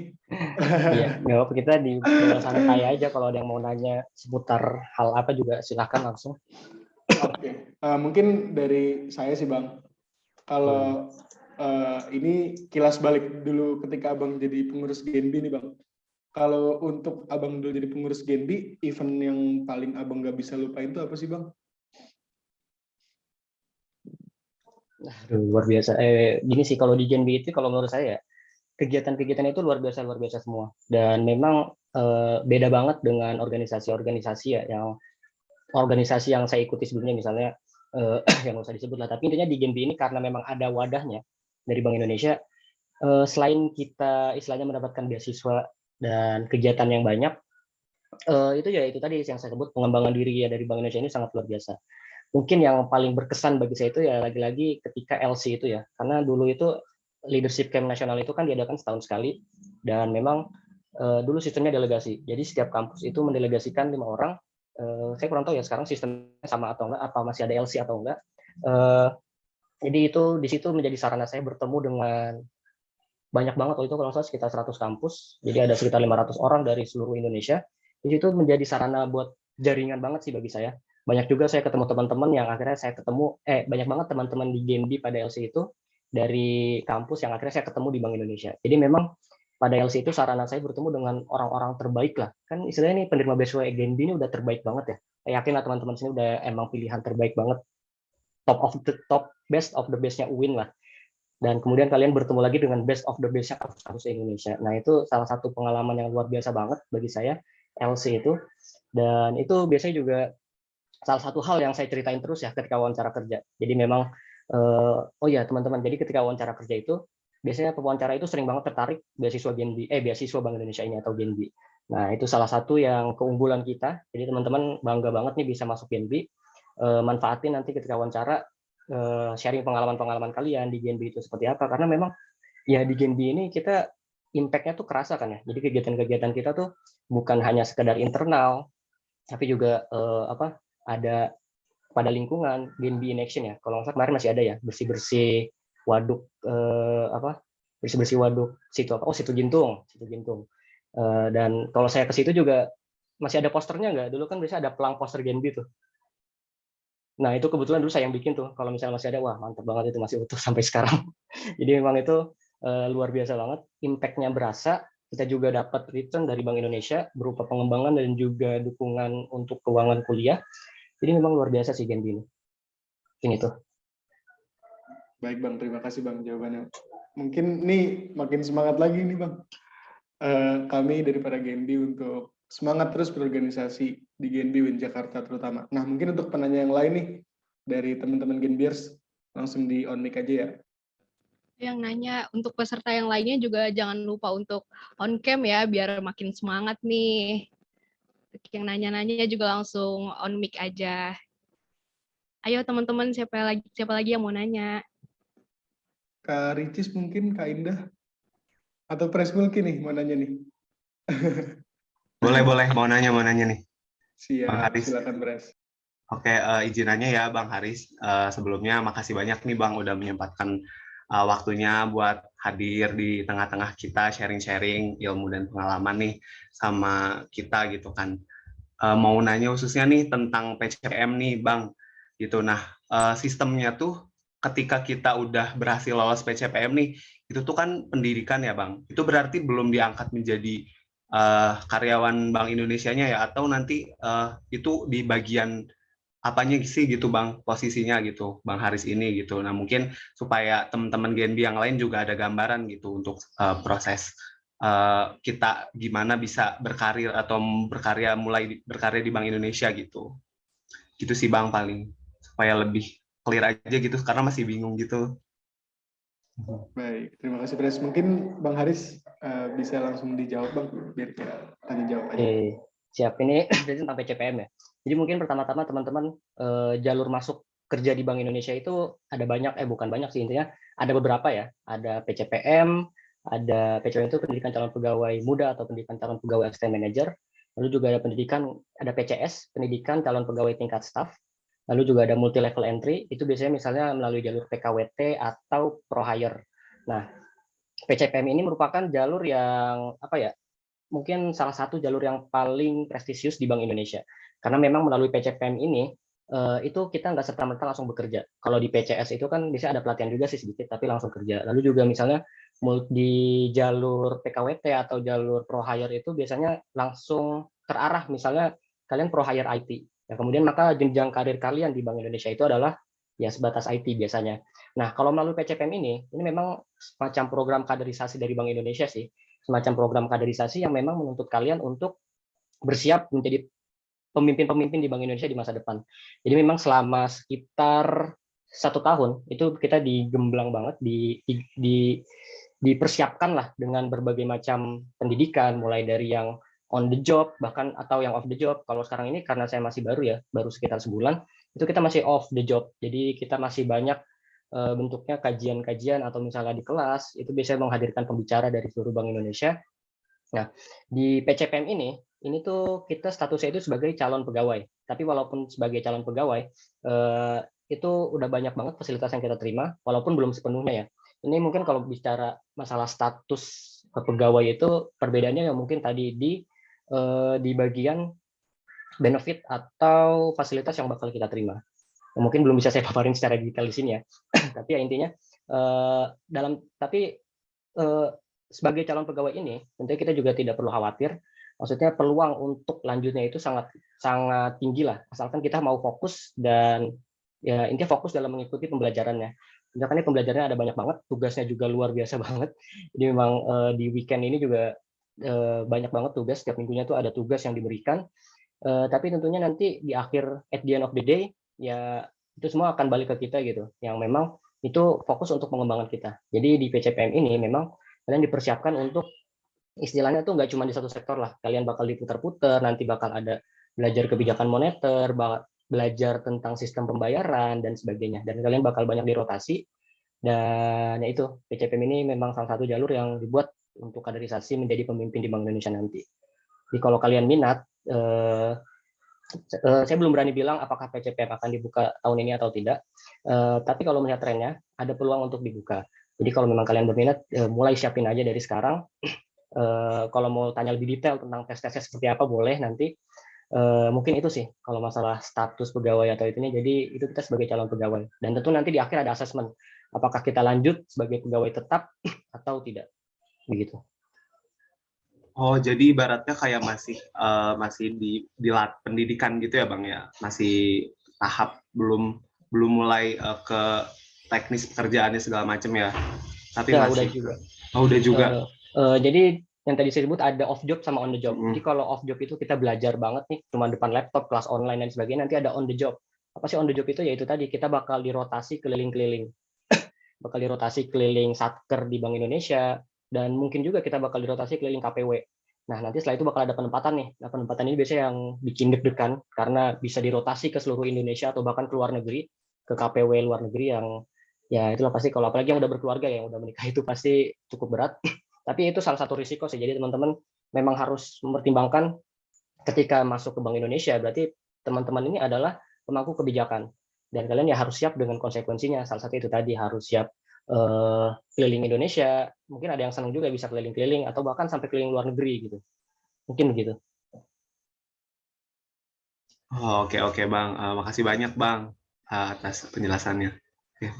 Iya, nggak apa-apa, kita di santai aja, kalau ada yang mau nanya seputar hal apa juga silakan langsung. Oke, mungkin dari saya sih Bang. Kalau ini kilas balik dulu ketika Abang jadi pengurus Genbi nih Bang. Kalau untuk Abang dulu jadi pengurus Genbi, event yang paling Abang nggak bisa lupain itu apa sih Bang? Aduh, luar biasa. Gini sih, kalau di Genbi itu kalau menurut saya kegiatan-kegiatan itu luar biasa semua. Dan memang beda banget dengan organisasi-organisasi ya, yang organisasi yang saya ikuti sebelumnya, misalnya yang nggak usah disebut lah. Tapi intinya di Genbi ini karena memang ada wadahnya dari Bank Indonesia, selain kita istilahnya mendapatkan beasiswa dan kegiatan yang banyak, itu ya itu tadi yang saya sebut pengembangan diri ya dari Bank Indonesia ini sangat luar biasa. Mungkin yang paling berkesan bagi saya itu ya lagi-lagi ketika LC itu ya, karena dulu itu leadership camp nasional itu kan diadakan setahun sekali, dan memang dulu sistemnya delegasi. Jadi setiap kampus itu mendelegasikan 5 orang. Saya kurang tahu ya sekarang sistemnya sama atau enggak, apa masih ada LC atau enggak. Jadi itu di situ menjadi sarana saya bertemu dengan banyak banget, waktu itu kalau nggak salah sekitar 100 kampus. Jadi ada sekitar 500 orang dari seluruh Indonesia. Di situ menjadi sarana buat jaringan banget sih bagi saya. Banyak juga saya ketemu teman-teman yang akhirnya saya ketemu, banyak banget teman-teman di Genbi pada LC itu dari kampus yang akhirnya saya ketemu di Bank Indonesia. Jadi memang pada LC itu sarana saya bertemu dengan orang-orang terbaik lah. Kan istilahnya nih penerima beasiswa Genbi ini udah terbaik banget ya. Saya yakin lah teman-teman sini udah emang pilihan terbaik banget. Top of the top, best of the bestnya UIN lah. Dan kemudian kalian bertemu lagi dengan best of the bestnya kampus Indonesia. Nah itu salah satu pengalaman yang luar biasa banget bagi saya, LC itu. Dan itu biasanya juga salah satu hal yang saya ceritain terus ya ketika wawancara kerja. Jadi memang, oh ya teman-teman, jadi ketika wawancara kerja itu, biasanya pewawancara itu sering banget tertarik beasiswa Genbi, beasiswa Bank Indonesia ini atau Genbi. Nah itu salah satu yang keunggulan kita. Jadi teman-teman bangga banget nih bisa masuk Genbi. Manfaatin nanti ketika wawancara, sharing pengalaman-pengalaman kalian di Genbi itu seperti apa, karena memang ya di Genbi ini kita impact-nya tuh kerasa kan ya. Jadi kegiatan-kegiatan kita tuh bukan hanya sekedar internal, tapi juga ada pada lingkungan. Genbi in action ya. Kalau nggak salah kemarin masih ada ya bersih-bersih waduk, bersih-bersih waduk situ apa? Oh, situ Gintung. Dan kalau saya ke situ juga masih ada posternya nggak? Dulu kan biasanya ada pelang poster Genbi tuh. Nah itu kebetulan dulu saya yang bikin tuh. Kalau misalnya masih ada, wah mantap banget itu, masih utuh sampai sekarang. Jadi memang itu luar biasa banget. Impact-nya berasa. Kita juga dapat return dari Bank Indonesia berupa pengembangan dan juga dukungan untuk keuangan kuliah. Jadi memang luar biasa sih Genbi ini. Ini tuh. Baik Bang, terima kasih Bang jawabannya. Mungkin nih makin semangat lagi nih Bang. Kami daripada Genbi untuk semangat terus berorganisasi di Genbi Win Jakarta terutama. Nah mungkin untuk penanya yang lain nih dari teman-teman Genbiers, langsung di on mic aja ya. Yang nanya untuk peserta yang lainnya juga jangan lupa untuk on cam ya, biar makin semangat nih. Yang nanya-nanya juga langsung on mic aja. Ayo teman-teman, siapa lagi yang mau nanya? Kak Ricis mungkin, Kak Indah, atau Pres Mulki nih mau nanya nih. Boleh, mau nanya nih. Bang Siap, Haris. silakan Pres. Oke, izin ya Bang Haris. Sebelumnya makasih banyak nih Bang udah menyempatkan waktunya buat hadir di tengah-tengah kita, sharing-sharing ilmu dan pengalaman nih sama kita gitu kan. Mau nanya khususnya nih tentang PCPM nih Bang. Gitu. Nah, sistemnya tuh ketika kita udah berhasil lolos PCPM nih, itu tuh kan pendidikan ya Bang. Itu berarti belum diangkat menjadi karyawan Bank Indonesianya ya, atau nanti itu di bagian apanya sih gitu Bang, posisinya gitu Bang Haris ini gitu. Nah mungkin supaya teman-teman Genbi yang lain juga ada gambaran gitu untuk proses kita gimana bisa berkarir atau mulai berkarya di Bank Indonesia gitu. Gitu sih Bang paling, supaya lebih clear aja gitu karena masih bingung gitu. Baik, terima kasih Pres. Mungkin Bang Haris bisa langsung dijawab Bang, biar kita tanya jawab aja. Siap, ini tentang PCPM ya. Jadi mungkin pertama-tama teman-teman, jalur masuk kerja di Bank Indonesia itu ada banyak, bukan banyak sih intinya, ada beberapa ya. Ada PCPM, ada PCPM itu pendidikan calon pegawai muda atau pendidikan calon pegawai assistant manager. Lalu juga ada PCS, pendidikan calon pegawai tingkat staff. Lalu juga ada multi level entry, itu biasanya misalnya melalui jalur PKWT atau pro hire. Nah, PCPM ini merupakan jalur yang mungkin salah satu jalur yang paling prestisius di Bank Indonesia. Karena memang melalui PCPM ini itu kita nggak serta-merta langsung bekerja. Kalau di PCS itu kan bisa ada pelatihan juga sih sedikit, tapi langsung kerja. Lalu juga misalnya di jalur PKWT atau jalur Pro Hire itu biasanya langsung terarah, misalnya kalian Pro Hire IT. Ya, kemudian maka jenjang karir kalian di Bank Indonesia itu adalah ya sebatas IT biasanya. Nah, kalau melalui PCPM ini memang semacam program kaderisasi dari Bank Indonesia sih, semacam program kaderisasi yang memang menuntut kalian untuk bersiap menjadi pemimpin-pemimpin di Bank Indonesia di masa depan. Jadi memang selama sekitar 1 tahun itu kita digemblang banget, dipersiapkan lah dengan berbagai macam pendidikan, mulai dari yang on the job bahkan atau yang off the job. Kalau sekarang ini karena saya masih baru ya, baru sekitar sebulan, itu kita masih off the job. Jadi kita masih banyak bentuknya kajian-kajian atau misalnya di kelas itu biasanya menghadirkan pembicara dari seluruh Bank Indonesia. Nah, di PCPM ini tuh kita statusnya itu sebagai calon pegawai. Tapi walaupun sebagai calon pegawai, itu udah banyak banget fasilitas yang kita terima, walaupun belum sepenuhnya ya. Ini mungkin kalau bicara masalah status pegawai itu perbedaannya yang mungkin tadi di bagian benefit atau fasilitas yang bakal kita terima. Mungkin belum bisa saya paparin secara detail di sini ya. Tapi ya intinya sebagai calon pegawai ini, tentunya kita juga tidak perlu khawatir. Maksudnya peluang untuk lanjutnya itu sangat sangat tinggi lah, asalkan kita mau fokus dan ya intinya fokus dalam mengikuti pembelajarannya. Misalkan ini pembelajarannya ada banyak banget, tugasnya juga luar biasa banget. Jadi memang di weekend ini juga banyak banget tugas, setiap minggunya tuh ada tugas yang diberikan. Tapi tentunya nanti di akhir at the end of the day ya itu semua akan balik ke kita gitu, yang memang itu fokus untuk pengembangan kita. Jadi di PCPM ini memang kalian dipersiapkan untuk istilahnya tuh nggak cuma di satu sektor lah, kalian bakal diputar-putar, nanti bakal ada belajar kebijakan moneter, belajar tentang sistem pembayaran dan sebagainya, dan kalian bakal banyak dirotasi. Dan ya itu PCPM ini memang salah satu jalur yang dibuat untuk kaderisasi menjadi pemimpin di Bank Indonesia nanti. Jadi kalau kalian minat, saya belum berani bilang apakah PCPM akan dibuka tahun ini atau tidak, tapi kalau melihat trennya ada peluang untuk dibuka. Jadi kalau memang kalian berminat, mulai siapin aja dari sekarang. Kalau mau tanya lebih detail tentang tes-tesnya seperti apa boleh nanti. Mungkin itu sih kalau masalah status pegawai atau itunya. Jadi itu kita sebagai calon pegawai. Dan tentu nanti di akhir ada asesmen apakah kita lanjut sebagai pegawai tetap atau tidak. Begitu. Oh, jadi ibaratnya kayak masih di pendidikan gitu ya, Bang ya. Masih tahap belum mulai ke teknis pekerjaannya segala macam ya. Tapi Ya, masih udah juga. Oh, udah juga. Jadi yang tadi saya sebut ada off job sama on the job. Jadi kalau off job itu kita belajar banget nih, cuma depan laptop, kelas online dan sebagainya. Nanti ada on the job. Apa sih on the job itu? Yaitu tadi kita bakal dirotasi keliling-keliling. Bakal dirotasi keliling satker di Bank Indonesia, dan mungkin juga kita bakal dirotasi keliling KPW. Nah, nanti setelah itu bakal ada penempatan nih. Nah, penempatan ini biasanya yang bikin deg-degan karena bisa dirotasi ke seluruh Indonesia atau bahkan ke luar negeri, ke KPW luar negeri yang ya itulah pasti kalau apalagi yang udah berkeluarga ya, yang udah menikah itu pasti cukup berat. Tapi itu salah satu risiko sih. Jadi teman-teman memang harus mempertimbangkan ketika masuk ke Bank Indonesia, berarti teman-teman ini adalah pemangku kebijakan. Dan kalian ya harus siap dengan konsekuensinya. Salah satu itu tadi harus siap keliling Indonesia. Mungkin ada yang senang juga bisa keliling-keliling atau bahkan sampai keliling luar negeri gitu. Mungkin begitu. Oh, oke Bang. Makasih banyak Bang atas penjelasannya.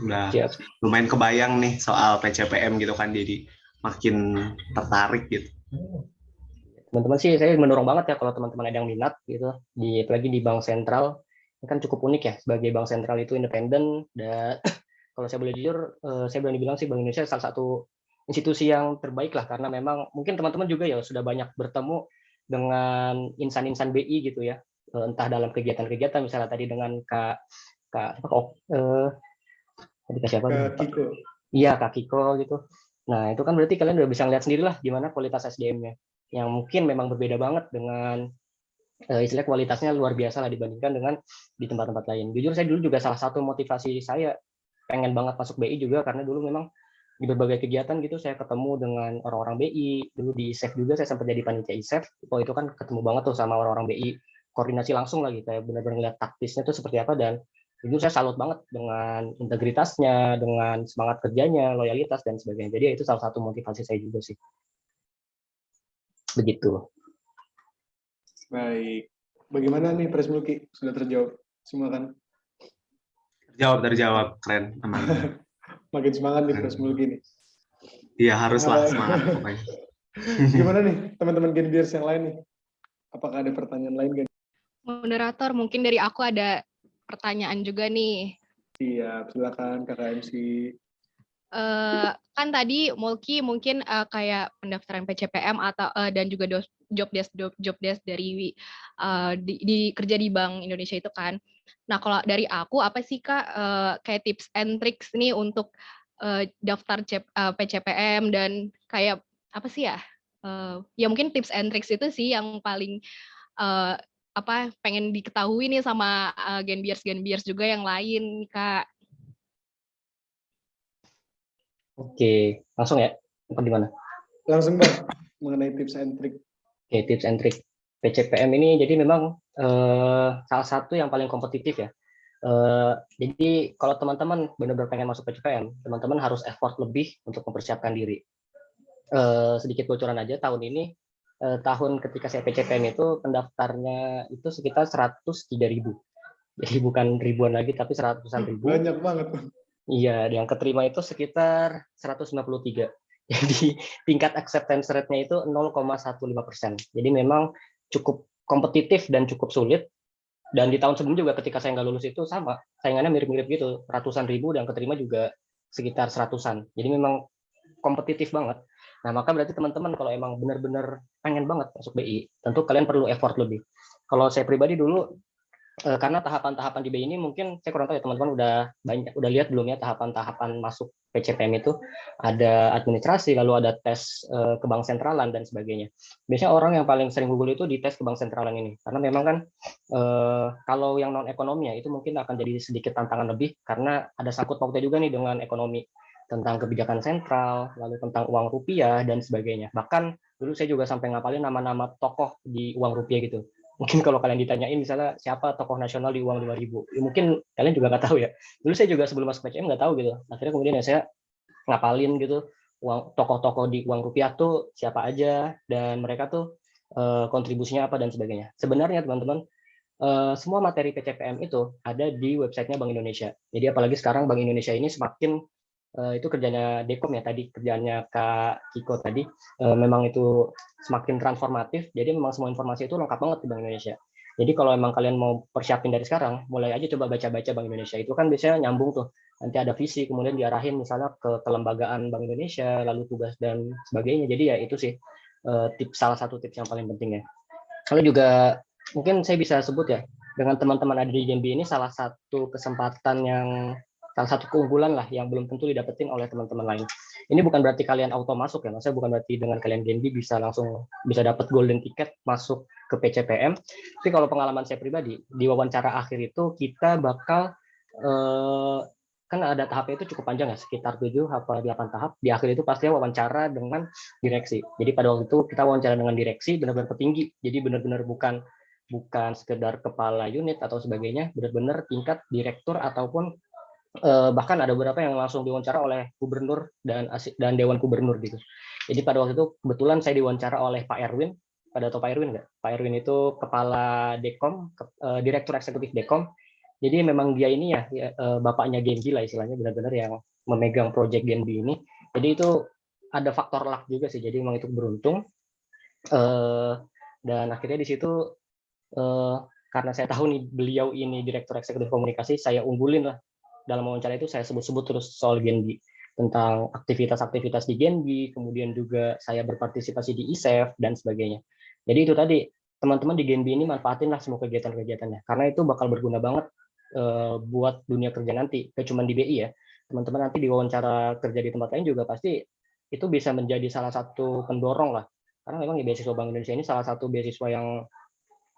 Udah Siap. lumayan kebayang nih soal PCPM gitu kan, jadi makin tertarik gitu. Teman-teman sih saya mendorong banget ya kalau teman-teman ada yang minat gitu, apalagi di Bank Sentral. Ini kan cukup unik ya, sebagai Bank Sentral itu independen, dan kalau saya boleh jujur, saya berani bilang sih Bank Indonesia salah satu institusi yang terbaik lah, karena memang mungkin teman-teman juga ya sudah banyak bertemu dengan insan-insan BI gitu ya, entah dalam kegiatan-kegiatan, misalnya tadi dengan Kak Kiko. Iya, Kak Kiko gitu. Nah, itu kan berarti kalian udah bisa ngeliat sendiri lah gimana kualitas SDM-nya, yang mungkin memang berbeda banget dengan istilah kualitasnya luar biasa lah dibandingkan dengan di tempat-tempat lain. Jujur saya dulu juga salah satu motivasi saya pengen banget masuk BI juga karena dulu memang di berbagai kegiatan gitu saya ketemu dengan orang-orang BI. Dulu di ISEF juga saya sempat jadi panitia ISEF. Oh, itu kan ketemu banget tuh sama orang-orang BI, koordinasi langsung lagi, kayak benar-benar ngeliat taktisnya tuh seperti apa, dan jujur saya salut banget dengan integritasnya, dengan semangat kerjanya, loyalitas dan sebagainya. Jadi itu salah satu motivasi saya juga sih. Begitu. Baik. Bagaimana nih Presmuki? Sudah terjawab? semua kan. Terjawab, keren teman-teman. Makin semangat nih Bos Mulki nih. Iya, haruslah semangat pokoknya. Gimana nih teman-teman Genbiers yang lain nih? Apakah ada pertanyaan lain kan? Moderator, mungkin dari aku ada pertanyaan juga nih. Siap, silakan Kakak MC. Kan tadi Mulki mungkin kayak pendaftaran PCPM atau dan juga job desk dari kerja di Bank Indonesia itu kan. Nah, kalau dari aku apa sih Kak kayak tips and tricks nih untuk daftar PCPM dan kayak apa sih ya? Ya mungkin tips and tricks itu sih yang paling pengen diketahui nih sama Genbiers juga yang lain Kak. Oke, langsung ya? Apa di mana? Langsung Bang, mengenai tips and trick. Oke, tips and trick. PCPM ini jadi memang salah satu yang paling kompetitif ya. Jadi kalau teman-teman benar-benar pengen masuk PCPM, teman-teman harus effort lebih untuk mempersiapkan diri. Sedikit bocoran aja, tahun ini, tahun ketika saya PCPM itu pendaftarnya itu sekitar 103.000. Jadi bukan ribuan lagi, tapi 100-an ribu. Banyak banget. Iya, yang keterima itu sekitar 193. Jadi tingkat acceptance rate-nya itu 0,15%. Jadi memang cukup kompetitif dan cukup sulit. Dan di tahun sebelum juga ketika saya nggak lulus itu sama, saingannya mirip-mirip gitu, ratusan ribu dan keterima juga sekitar 100-an. Jadi memang kompetitif banget. Nah, maka berarti teman-teman kalau emang benar-benar pengen banget masuk BI, tentu kalian perlu effort lebih. Kalau saya pribadi dulu, karena tahapan-tahapan di BI ini mungkin saya kurang tahu ya teman-teman udah lihat belum ya tahapan-tahapan masuk PCPM itu, ada administrasi, lalu ada tes ke bank sentralan dan sebagainya. Biasanya orang yang paling sering Google itu di tes ke bank sentralan ini, karena memang kan kalau yang non ekonominya itu mungkin akan jadi sedikit tantangan lebih karena ada sangkut pautnya juga nih dengan ekonomi, tentang kebijakan sentral, lalu tentang uang rupiah dan sebagainya. Bahkan dulu saya juga sampai ngapalin nama-nama tokoh di uang rupiah gitu. Mungkin kalau kalian ditanyain misalnya siapa tokoh nasional di uang 5.000, ya mungkin kalian juga nggak tahu ya. Dulu saya juga sebelum masuk PCM nggak tahu gitu. Akhirnya kemudian ya saya ngapalin gitu uang tokoh-tokoh di uang rupiah tuh siapa aja dan mereka tuh kontribusinya apa dan sebagainya. Sebenarnya teman-teman, semua materi PCPM itu ada di websitenya Bank Indonesia. Jadi apalagi sekarang Bank Indonesia ini semakin itu kerjanya Dekom ya tadi, kerjanya Kak Kiko tadi, memang itu semakin transformatif, jadi memang semua informasi itu lengkap banget di Bank Indonesia. Jadi kalau emang kalian mau persiapin dari sekarang, mulai aja coba baca-baca Bank Indonesia, itu kan biasanya nyambung tuh, nanti ada visi, kemudian diarahin misalnya ke kelembagaan Bank Indonesia, lalu tugas dan sebagainya, jadi ya itu sih salah satu tips yang paling penting ya. Kalau juga mungkin saya bisa sebut ya, dengan teman-teman ada di Genbi ini salah satu kesempatan yang salah satu keunggulan lah yang belum tentu didapetin oleh teman-teman lain. Ini bukan berarti kalian auto masuk ya, maksudnya bukan berarti dengan kalian Genbi bisa langsung bisa dapat golden ticket masuk ke PCPM. Tapi kalau pengalaman saya pribadi di wawancara akhir itu kita bakal kan ada tahapnya itu cukup panjang ya, sekitar 7 atau 8 tahap. Di akhir itu pasti wawancara dengan direksi. Jadi pada waktu itu kita wawancara dengan direksi benar-benar petinggi. Jadi benar-benar bukan sekedar kepala unit atau sebagainya, benar-benar tingkat direktur ataupun bahkan ada beberapa yang langsung diwawancara oleh gubernur dan dewan gubernur gitu. Jadi pada waktu itu kebetulan saya diwawancara oleh Pak Erwin. Pada tahu Pak Erwin nggak? Pak Erwin itu kepala Dekom, direktur eksekutif Dekom. Jadi memang dia ini ya bapaknya Genbi lah istilahnya, benar-benar yang memegang proyek Genbi ini. Jadi itu ada faktor luck juga sih. Jadi memang itu beruntung. Dan akhirnya di situ karena saya tahu nih beliau ini direktur eksekutif komunikasi, saya unggulin lah. Dalam wawancara itu saya sebut-sebut terus soal Genbi, tentang aktivitas-aktivitas di Genbi, kemudian juga saya berpartisipasi di ISEF dan sebagainya. Jadi itu tadi, teman-teman di Genbi ini manfaatinlah semua kegiatan-kegiatannya, karena itu bakal berguna banget buat dunia kerja nanti, gak cuma di BI ya. Teman-teman nanti di wawancara kerja di tempat lain juga pasti itu bisa menjadi salah satu pendorong lah, karena memang di beasiswa Bank Indonesia ini salah satu beasiswa yang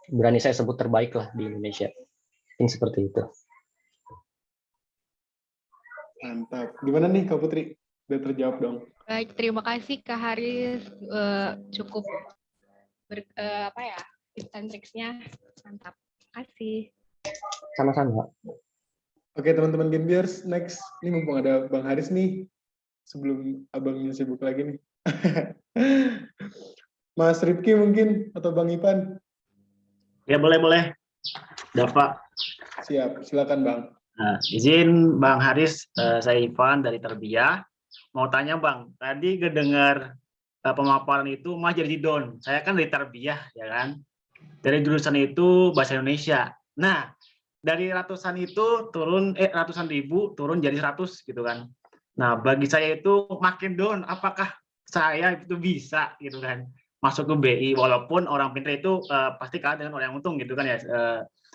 berani saya sebut terbaik lah di Indonesia. Ini seperti itu. Mantap. Gimana nih Kak Putri? Udah terjawab dong. Baik, terima kasih Kak Haris. Cukup tips and tricks-nya mantap. Terima kasih. Sama-sama. Oke teman-teman Genbiers, next. Ini mumpung ada Bang Haris nih. Sebelum abangnya sibuk lagi nih. Mas Rifki mungkin, atau Bang Ipan? Ya boleh. Dapat. Siap, silakan Bang. Nah, izin Bang Haris, saya Ivan dari Terbiah. Mau tanya Bang, tadi kedengar pemaparan itu mah jadi don. Saya kan dari Terbiah, ya kan? Dari jurusan itu bahasa Indonesia. Nah, dari ratusan itu ratusan ribu turun jadi 100 gitu kan. Nah, bagi saya itu makin down. Apakah saya itu bisa gitu kan masuk ke BI walaupun orang pintar itu pasti kalah dengan orang yang untung gitu kan ya,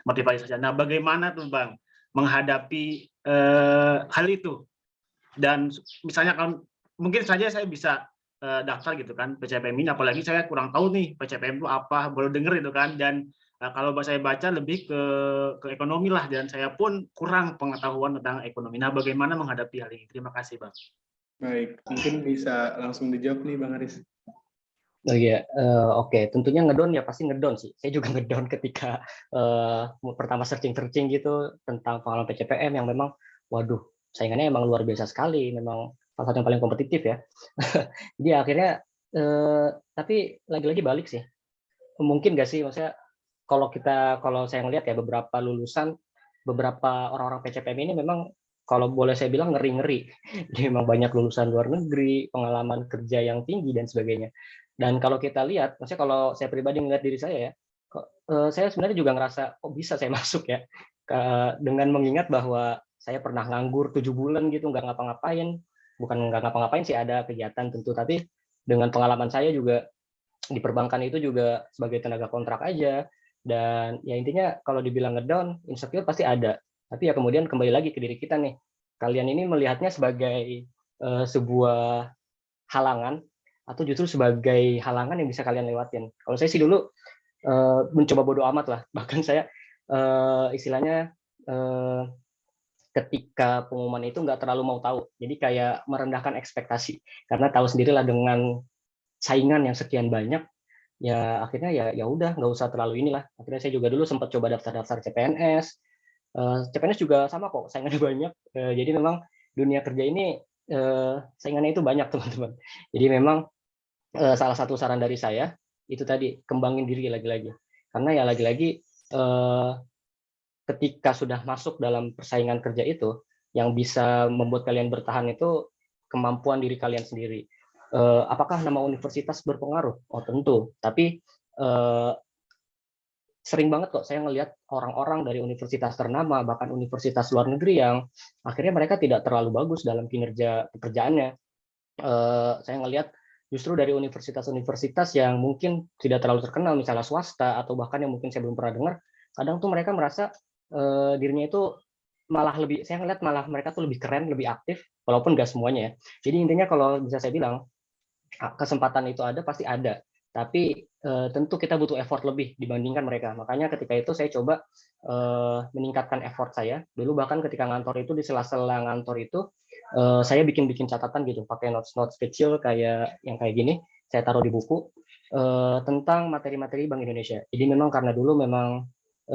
motivasi saja. Nah, bagaimana tuh Bang menghadapi hal itu? Dan misalnya kalau mungkin saja saya bisa daftar gitu kan PCPM ini, apalagi saya kurang tahu nih PCPM itu apa, baru denger itu kan, dan kalau saya baca lebih ke ekonomi lah, dan saya pun kurang pengetahuan tentang ekonomi. Nah, bagaimana menghadapi hal ini? Terima kasih Bang. Baik, mungkin bisa langsung dijawab nih Bang Haris. Oh iya, oke. Tentunya ngedon ya pasti ngedon sih. Saya juga ngedon ketika pertama searching gitu tentang pengalaman PCPM yang memang, waduh, saingannya emang luar biasa sekali. Memang salah satu yang paling kompetitif ya. Jadi akhirnya, tapi lagi-lagi balik sih. Mungkin nggak sih, maksudnya kalau saya ngelihat ya beberapa lulusan, beberapa orang-orang PCPM ini memang kalau boleh saya bilang ngeri-ngeri. Jadi memang banyak lulusan luar negeri, pengalaman kerja yang tinggi dan sebagainya. Dan kalau kita lihat, maksudnya kalau saya pribadi ngelihat diri saya ya, saya sebenarnya juga ngerasa kok bisa saya masuk ya, dengan mengingat bahwa saya pernah nganggur 7 bulan gitu, nggak ngapa-ngapain. Bukan nggak ngapa-ngapain sih, ada kegiatan tentu, tapi dengan pengalaman saya juga di perbankan itu juga sebagai tenaga kontrak aja. Dan ya intinya kalau dibilang ngedown, insecure pasti ada. Tapi ya kemudian kembali lagi ke diri kita nih. Kalian ini melihatnya sebagai sebuah halangan atau justru sebagai halangan yang bisa kalian lewatin. Kalau saya sih dulu mencoba bodo amat lah. Bahkan saya istilahnya ketika pengumuman itu nggak terlalu mau tahu. Jadi kayak merendahkan ekspektasi. Karena tahu sendirilah dengan saingan yang sekian banyak, ya akhirnya ya udah nggak usah terlalu inilah. Akhirnya saya juga dulu sempat coba daftar CPNS. CPNS juga sama kok, saingannya banyak. Jadi memang dunia kerja ini saingannya itu banyak teman-teman. Jadi memang salah satu saran dari saya itu tadi, kembangin diri lagi-lagi. Karena ya lagi-lagi ketika sudah masuk dalam persaingan kerja itu, yang bisa membuat kalian bertahan itu kemampuan diri kalian sendiri. Apakah nama universitas berpengaruh? Oh tentu, tapi sering banget kok saya ngelihat orang-orang dari universitas ternama, bahkan universitas luar negeri yang akhirnya mereka tidak terlalu bagus dalam kinerja pekerjaannya. Saya ngelihat justru dari universitas-universitas yang mungkin tidak terlalu terkenal, misalnya swasta, atau bahkan yang mungkin saya belum pernah dengar, kadang tuh mereka merasa dirinya itu malah lebih, saya ngelihat malah mereka tuh lebih keren, lebih aktif, walaupun nggak semuanya ya. Jadi intinya kalau bisa saya bilang, kesempatan itu ada, pasti ada. Tapi tentu kita butuh effort lebih dibandingkan mereka. Makanya ketika itu saya coba meningkatkan effort saya. Dulu bahkan ketika ngantor itu, di sela-sela ngantor itu, saya bikin catatan gitu, pakai notes kecil kayak yang kayak gini, saya taruh di buku tentang materi-materi Bank Indonesia. Jadi memang karena dulu memang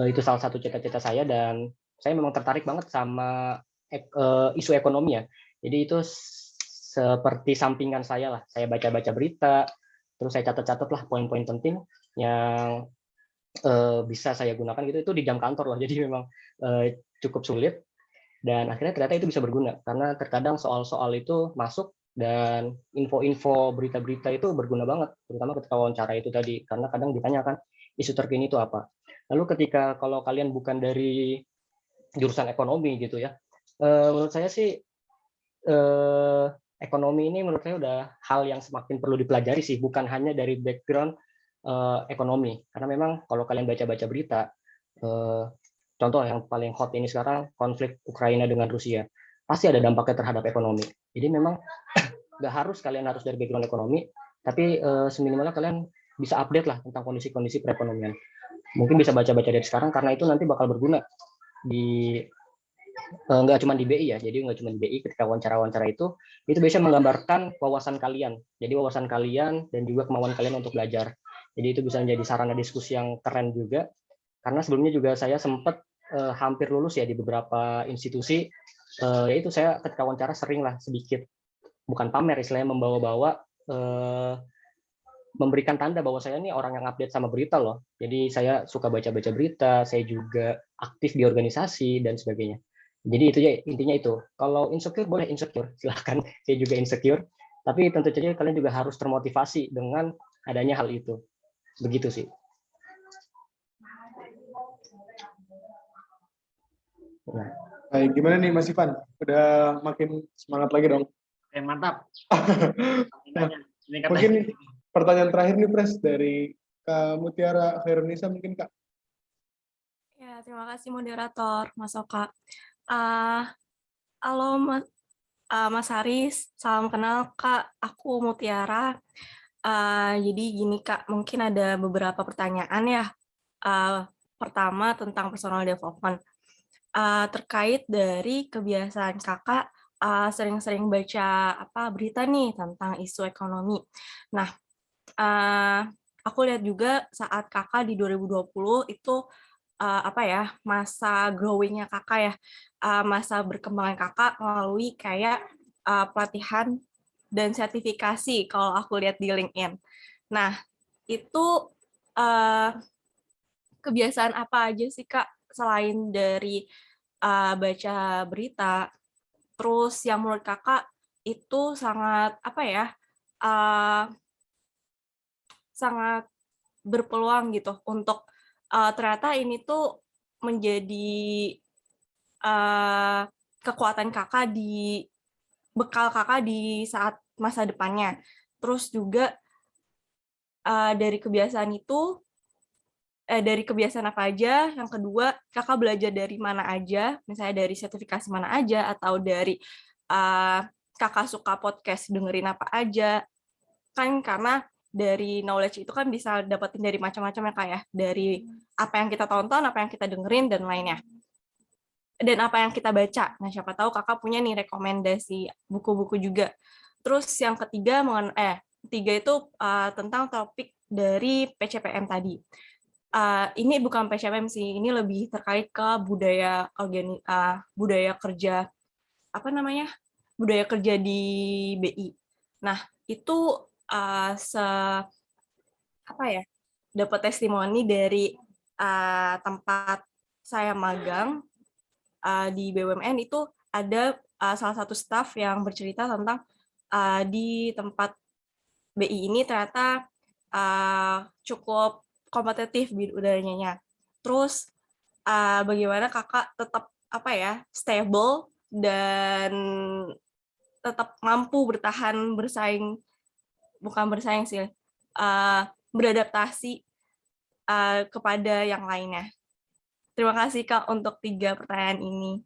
itu salah satu cita-cita saya, dan saya memang tertarik banget sama isu ekonomi ya. Jadi itu seperti sampingan saya lah. Saya baca-baca berita, terus saya catat-catat lah poin-poin penting yang bisa saya gunakan gitu. Itu di jam kantor loh. Jadi memang cukup sulit. Dan akhirnya ternyata itu bisa berguna, karena terkadang soal-soal itu masuk dan info-info berita-berita itu berguna banget, terutama ketika wawancara itu tadi, karena kadang ditanyakan isu terkini itu apa. Lalu ketika kalau kalian bukan dari jurusan ekonomi gitu ya, menurut saya sih ekonomi ini menurut saya udah hal yang semakin perlu dipelajari sih, bukan hanya dari background ekonomi, karena memang kalau kalian baca-baca berita, contoh yang paling hot ini sekarang, konflik Ukraina dengan Rusia, pasti ada dampaknya terhadap ekonomi. Jadi memang nggak harus kalian harus dari background ekonomi, tapi seminimalnya kalian bisa update lah tentang kondisi-kondisi perekonomian. Mungkin bisa baca-baca dari sekarang, karena itu nanti bakal berguna di nggak cuma di BI ya. Jadi nggak cuma di BI, ketika wawancara-wawancara itu bisa menggambarkan wawasan kalian. Jadi wawasan kalian dan juga kemauan kalian untuk belajar. Jadi itu bisa menjadi sarana diskusi yang keren juga. Karena sebelumnya juga saya sempat hampir lulus ya di beberapa institusi, yaitu saya ketika wawancara sering lah sedikit, bukan pamer istilahnya, membawa-bawa, memberikan tanda bahwa saya ini orang yang update sama berita loh. Jadi saya suka baca-baca berita, saya juga aktif di organisasi dan sebagainya. Jadi itu ya intinya itu. Kalau insecure boleh insecure, silahkan. Saya juga insecure. Tapi tentu saja kalian juga harus termotivasi dengan adanya hal itu. Begitu sih. Nah. Baik, gimana nih Mas Ivan? Udah makin semangat lagi dong? Oke, mantap. Nah, mungkin pertanyaan terakhir nih Pres dari Kak Mutiara Khairunisa mungkin Kak. Ya, terima kasih moderator Mas Oka. Halo Mas Haris, salam kenal Kak. Aku Mutiara. Jadi gini Kak, mungkin ada beberapa pertanyaan ya. Pertama tentang personal development. Terkait dari kebiasaan Kakak sering-sering baca berita nih tentang isu ekonomi. Nah, aku lihat juga saat Kakak di 2020 itu masa growing-nya Kakak ya, masa berkembangnya Kakak melalui kayak pelatihan dan sertifikasi kalau aku lihat di LinkedIn. Nah, itu kebiasaan apa aja sih Kak selain dari baca berita, terus yang menurut Kakak itu sangat sangat berpeluang gitu untuk ternyata ini tuh menjadi kekuatan Kakak bekal Kakak di saat masa depannya. Terus juga dari kebiasaan itu, dari kebiasaan apa aja, yang kedua Kakak belajar dari mana aja, misalnya dari sertifikasi mana aja, atau dari Kakak suka podcast dengerin apa aja, kan karena dari knowledge itu kan bisa dapetin dari macam-macam ya Kak ya, dari apa yang kita tonton, apa yang kita dengerin, dan lainnya. Dan apa yang kita baca. Nah, siapa tahu Kakak punya nih rekomendasi buku-buku juga. Terus yang ketiga, tiga itu tentang topik dari PCPM tadi. Ini bukan PCPM sih, ini lebih terkait ke budaya kerja, budaya kerja di BI. Nah, itu dapat testimoni dari tempat saya magang di BUMN, itu ada salah satu staf yang bercerita tentang di tempat BI ini ternyata cukup kompetitif udaranya. Terus bagaimana Kakak tetap stable dan tetap mampu beradaptasi kepada yang lainnya. Terima kasih Kak untuk 3 pertanyaan ini.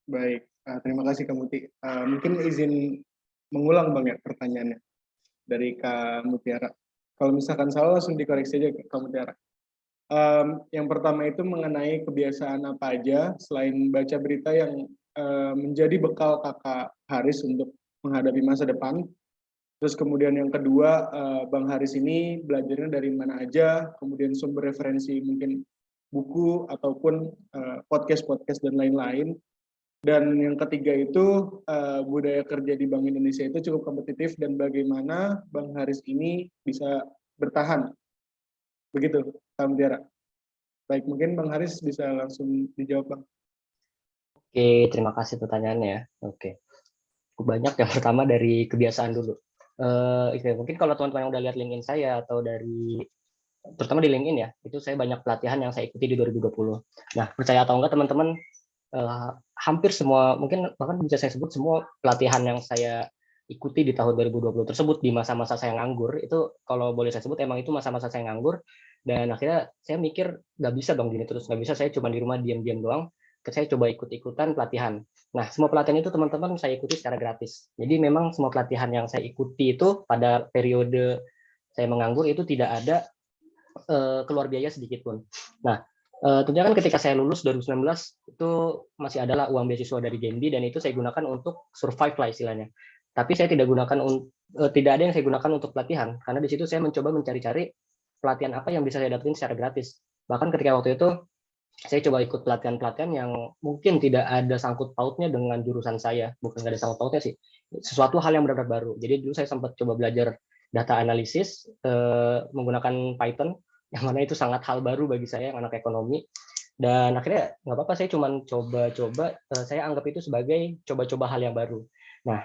Baik, terima kasih Kak Muti. Mungkin izin mengulang Bang ya pertanyaannya dari Kak Mutiara. Kalau misalkan salah langsung dikoreksi aja Kak Mutiara. Yang pertama itu mengenai kebiasaan apa aja selain baca berita yang menjadi bekal Kakak Haris untuk menghadapi masa depan. Terus kemudian yang kedua, Bang Haris ini belajarnya dari mana aja, kemudian sumber referensi mungkin buku ataupun podcast-podcast dan lain-lain. Dan yang ketiga itu budaya kerja di Bank Indonesia itu cukup kompetitif dan bagaimana Bang Haris ini bisa bertahan. Begitu, Kak Mutiara. Baik, mungkin Bang Haris bisa langsung dijawab, Bang. Oke, terima kasih pertanyaannya. Oke, banyak. Yang pertama dari kebiasaan dulu. Mungkin kalau teman-teman yang udah lihat LinkedIn saya atau terutama di LinkedIn ya, itu saya banyak pelatihan yang saya ikuti di 2020. Nah, percaya atau enggak teman-teman, hampir semua, mungkin bahkan bisa saya sebut semua pelatihan yang saya ikuti di tahun 2020 tersebut di masa-masa saya nganggur, itu kalau boleh saya sebut emang itu masa-masa saya nganggur, dan akhirnya saya mikir nggak bisa dong gini terus, nggak bisa saya cuma di rumah diam-diam doang, saya coba ikut-ikutan pelatihan. Nah, semua pelatihan itu teman-teman saya ikuti secara gratis. Jadi memang semua pelatihan yang saya ikuti itu pada periode saya menganggur itu tidak ada keluar biaya sedikit pun. Nah, tentunya kan ketika saya lulus 2019 itu masih adalah uang beasiswa dari Genbi dan itu saya gunakan untuk survive lah istilahnya. Tapi saya tidak ada yang saya gunakan untuk pelatihan karena di situ saya mencoba mencari-cari pelatihan apa yang bisa saya dapetin secara gratis. Bahkan ketika waktu itu saya coba ikut pelatihan-pelatihan yang mungkin tidak ada sangkut pautnya dengan jurusan saya, bukan nggak ada sangkut pautnya sih, sesuatu hal yang benar-benar baru. Jadi dulu saya sempat coba belajar data analisis menggunakan Python, yang mana itu sangat hal baru bagi saya yang anak ekonomi. Dan akhirnya nggak apa-apa, saya cuma coba-coba, saya anggap itu sebagai coba-coba hal yang baru. Nah,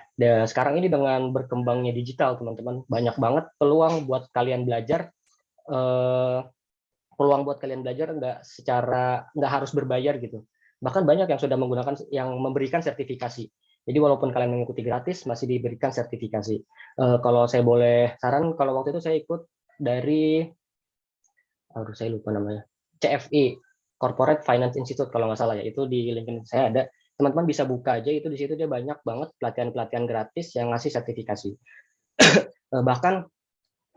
sekarang ini dengan berkembangnya digital, teman-teman, banyak banget peluang buat kalian belajar. Peluang buat kalian belajar nggak harus berbayar gitu. Bahkan banyak yang sudah menggunakan, yang memberikan sertifikasi. Jadi walaupun kalian mengikuti gratis, masih diberikan sertifikasi. Kalau saya boleh saran, kalau waktu itu saya ikut dari, aduh saya lupa namanya, CFI, Corporate Finance Institute kalau nggak salah ya, itu di LinkedIn saya ada. Teman-teman bisa buka aja, itu di situ dia banyak banget pelatihan-pelatihan gratis yang ngasih sertifikasi. Bahkan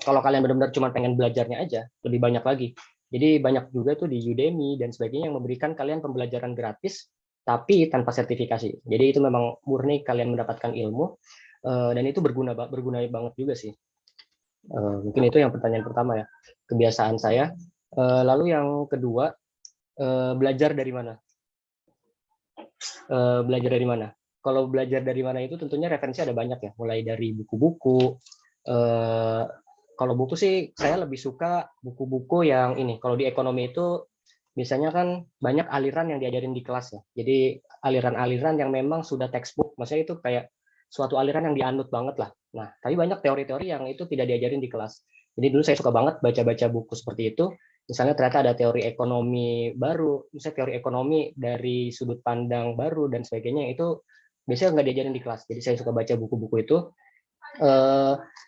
kalau kalian benar-benar cuma pengen belajarnya aja, lebih banyak lagi. Jadi banyak juga tuh di Udemy dan sebagainya yang memberikan kalian pembelajaran gratis tapi tanpa sertifikasi. Jadi itu memang murni kalian mendapatkan ilmu, dan itu berguna banget juga sih. Mungkin itu yang pertanyaan pertama ya, kebiasaan saya. Lalu yang kedua, belajar dari mana? Belajar dari mana? Kalau belajar dari mana itu tentunya referensi ada banyak ya, mulai dari buku-buku. Kalau buku sih saya lebih suka buku-buku yang ini. Kalau di ekonomi itu biasanya kan banyak aliran yang diajarin di kelas ya. Jadi aliran-aliran yang memang sudah textbook, maksudnya itu kayak suatu aliran yang dianut banget lah. Nah, tapi banyak teori-teori yang itu tidak diajarin di kelas. Jadi dulu saya suka banget baca-baca buku seperti itu. Misalnya ternyata ada teori ekonomi baru, misalnya teori ekonomi dari sudut pandang baru dan sebagainya, itu biasanya nggak diajarin di kelas. Jadi saya suka baca buku-buku itu.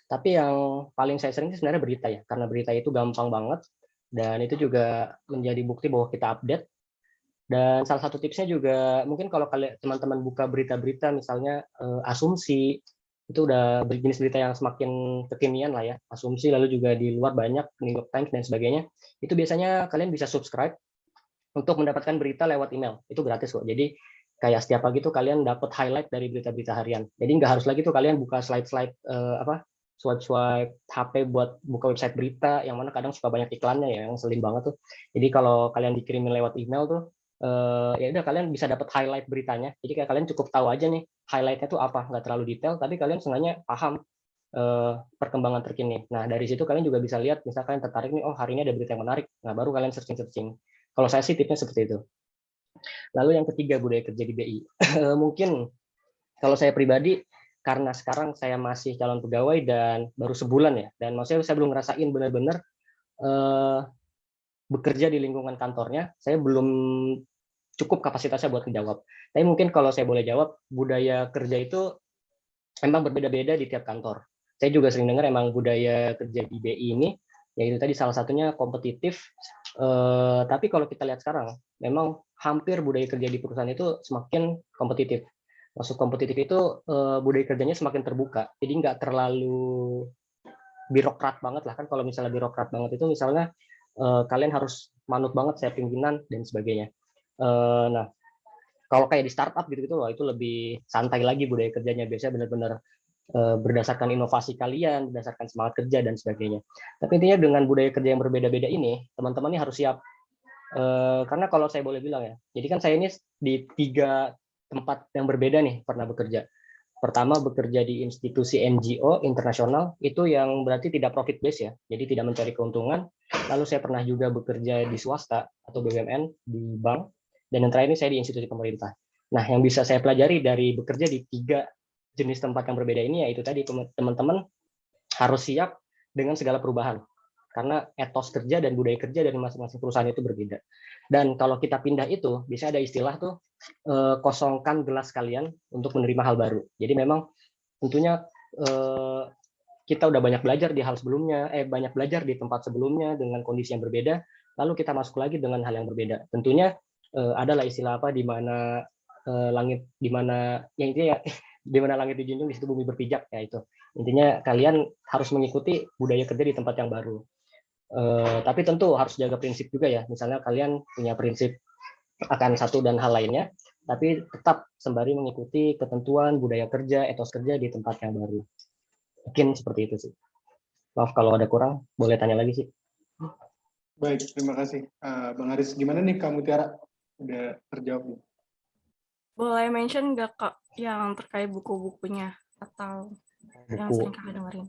Tapi yang paling saya sering sih sebenarnya berita ya, karena berita itu gampang banget dan itu juga menjadi bukti bahwa kita update. Dan salah satu tipsnya juga mungkin kalau kalian teman-teman buka berita-berita misalnya asumsi, itu udah jenis berita yang semakin kekinian lah ya, asumsi, lalu juga di luar banyak New York Times dan sebagainya, itu biasanya kalian bisa subscribe untuk mendapatkan berita lewat email, itu gratis kok. Jadi kayak setiap pagi tuh kalian dapat highlight dari berita-berita harian. Jadi nggak harus lagi tuh kalian buka slide-slide swipe HP buat buka website berita yang mana kadang suka banyak iklannya ya, yang ngeselin banget tuh. Jadi kalau kalian dikirimin lewat email tuh, ya udah kalian bisa dapat highlight beritanya. Jadi kayak kalian cukup tahu aja nih highlightnya tuh apa, nggak terlalu detail, tapi kalian sengaja paham perkembangan terkini. Nah dari situ kalian juga bisa lihat, misalkan kalian tertarik nih, oh hari ini ada berita yang menarik, nah baru kalian searching. Kalau saya sih tipsnya seperti itu. Lalu yang ketiga, budaya kerja di BI. Mungkin kalau saya pribadi, karena sekarang saya masih calon pegawai dan baru sebulan ya, dan maksudnya saya belum ngerasain benar-benar bekerja di lingkungan kantornya, saya belum cukup kapasitasnya buat menjawab. Tapi mungkin kalau saya boleh jawab, budaya kerja itu memang berbeda-beda di tiap kantor. Saya juga sering dengar emang budaya kerja di BI ini, yaitu tadi salah satunya kompetitif. Tapi kalau kita lihat sekarang, memang hampir budaya kerja di perusahaan itu semakin kompetitif. Maksud kompetitif itu budaya kerjanya semakin terbuka, jadi nggak terlalu birokrat banget lah kan. Kalau misalnya birokrat banget itu misalnya kalian harus manut banget saya pimpinan dan sebagainya. Nah kalau kayak di startup gitu-gitu, wah itu lebih santai lagi budaya kerjanya, biasanya benar-benar berdasarkan inovasi kalian, berdasarkan semangat kerja dan sebagainya. Tapi intinya dengan budaya kerja yang berbeda-beda ini, teman-teman ini harus siap. Karena kalau saya boleh bilang ya, jadi kan saya ini di 3 tempat yang berbeda nih pernah bekerja. Pertama bekerja di institusi NGO internasional, itu yang berarti tidak profit base ya, jadi tidak mencari keuntungan. Lalu saya pernah juga bekerja di swasta atau BUMN di bank, dan yang terakhir ini saya di institusi pemerintah. Nah, yang bisa saya pelajari dari bekerja di 3 jenis tempat yang berbeda ini, yaitu tadi teman-teman harus siap dengan segala perubahan. Karena etos kerja dan budaya kerja dari masing-masing perusahaan itu berbeda. Dan kalau kita pindah itu, bisa ada istilah tuh, kosongkan gelas kalian untuk menerima hal baru. Jadi memang tentunya kita udah banyak belajar di hal sebelumnya, banyak belajar di tempat sebelumnya dengan kondisi yang berbeda, lalu kita masuk lagi dengan hal yang berbeda. Tentunya adalah istilah apa, di mana langit, di mana yang intinya ya, di mana langit dijunjung di situ bumi berpijak, ya itu. Intinya kalian harus mengikuti budaya kerja di tempat yang baru. Tapi tentu harus jaga prinsip juga ya. Misalnya kalian punya prinsip akan satu dan hal lainnya, tapi tetap sembari mengikuti ketentuan budaya kerja, etos kerja di tempat yang baru. Mungkin seperti itu sih. Maaf kalau ada kurang, boleh tanya lagi sih. Baik, terima kasih. Bang Haris, gimana nih Kak Mutiara? Udah terjawab? Boleh mention nggak Kak yang terkait buku-bukunya atau yang sering Kakak dengerin?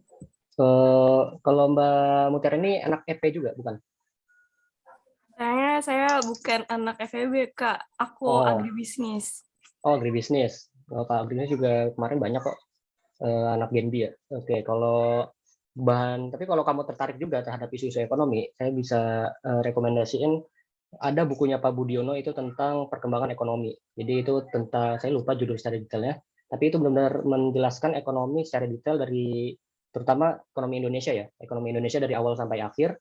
Kalau Mbak Mutiara ini anak EP juga, bukan? Saya Kak, bukan anak FEB, Kak. Aku Oh, agribisnis. agribisnis. Kalau agribisnis juga kemarin banyak kok anak Genbi ya. Oke, tapi kalau kamu tertarik juga terhadap isu-isu ekonomi, saya bisa rekomendasiin ada bukunya Pak Budiono itu tentang perkembangan ekonomi. Jadi itu tentang, saya lupa judul secara detailnya, tapi itu benar-benar menjelaskan ekonomi secara detail dari terutama ekonomi Indonesia ya, ekonomi Indonesia dari awal sampai akhir.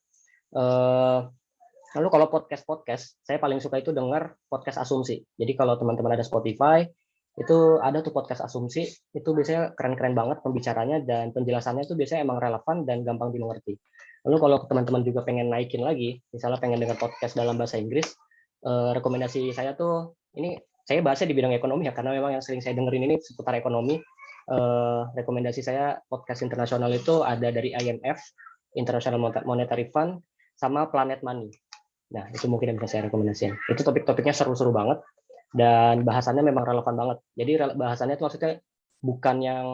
Lalu kalau podcast, saya paling suka itu dengar podcast asumsi. Jadi kalau teman-teman ada Spotify, itu ada tuh podcast asumsi, itu biasanya keren-keren banget pembicaranya dan penjelasannya itu biasanya emang relevan dan gampang dimengerti. Lalu kalau teman-teman juga pengen naikin lagi, misalnya pengen dengar podcast dalam bahasa Inggris, rekomendasi saya tuh, ini saya bahasnya di bidang ekonomi ya, karena memang yang sering saya dengerin ini seputar ekonomi. Rekomendasi saya podcast internasional itu ada dari IMF, International Monetary Fund, sama Planet Money. Nah, itu mungkin yang bisa saya rekomendasikan. Itu topik-topiknya seru-seru banget, dan bahasannya memang relevan banget. Jadi bahasannya itu maksudnya bukan yang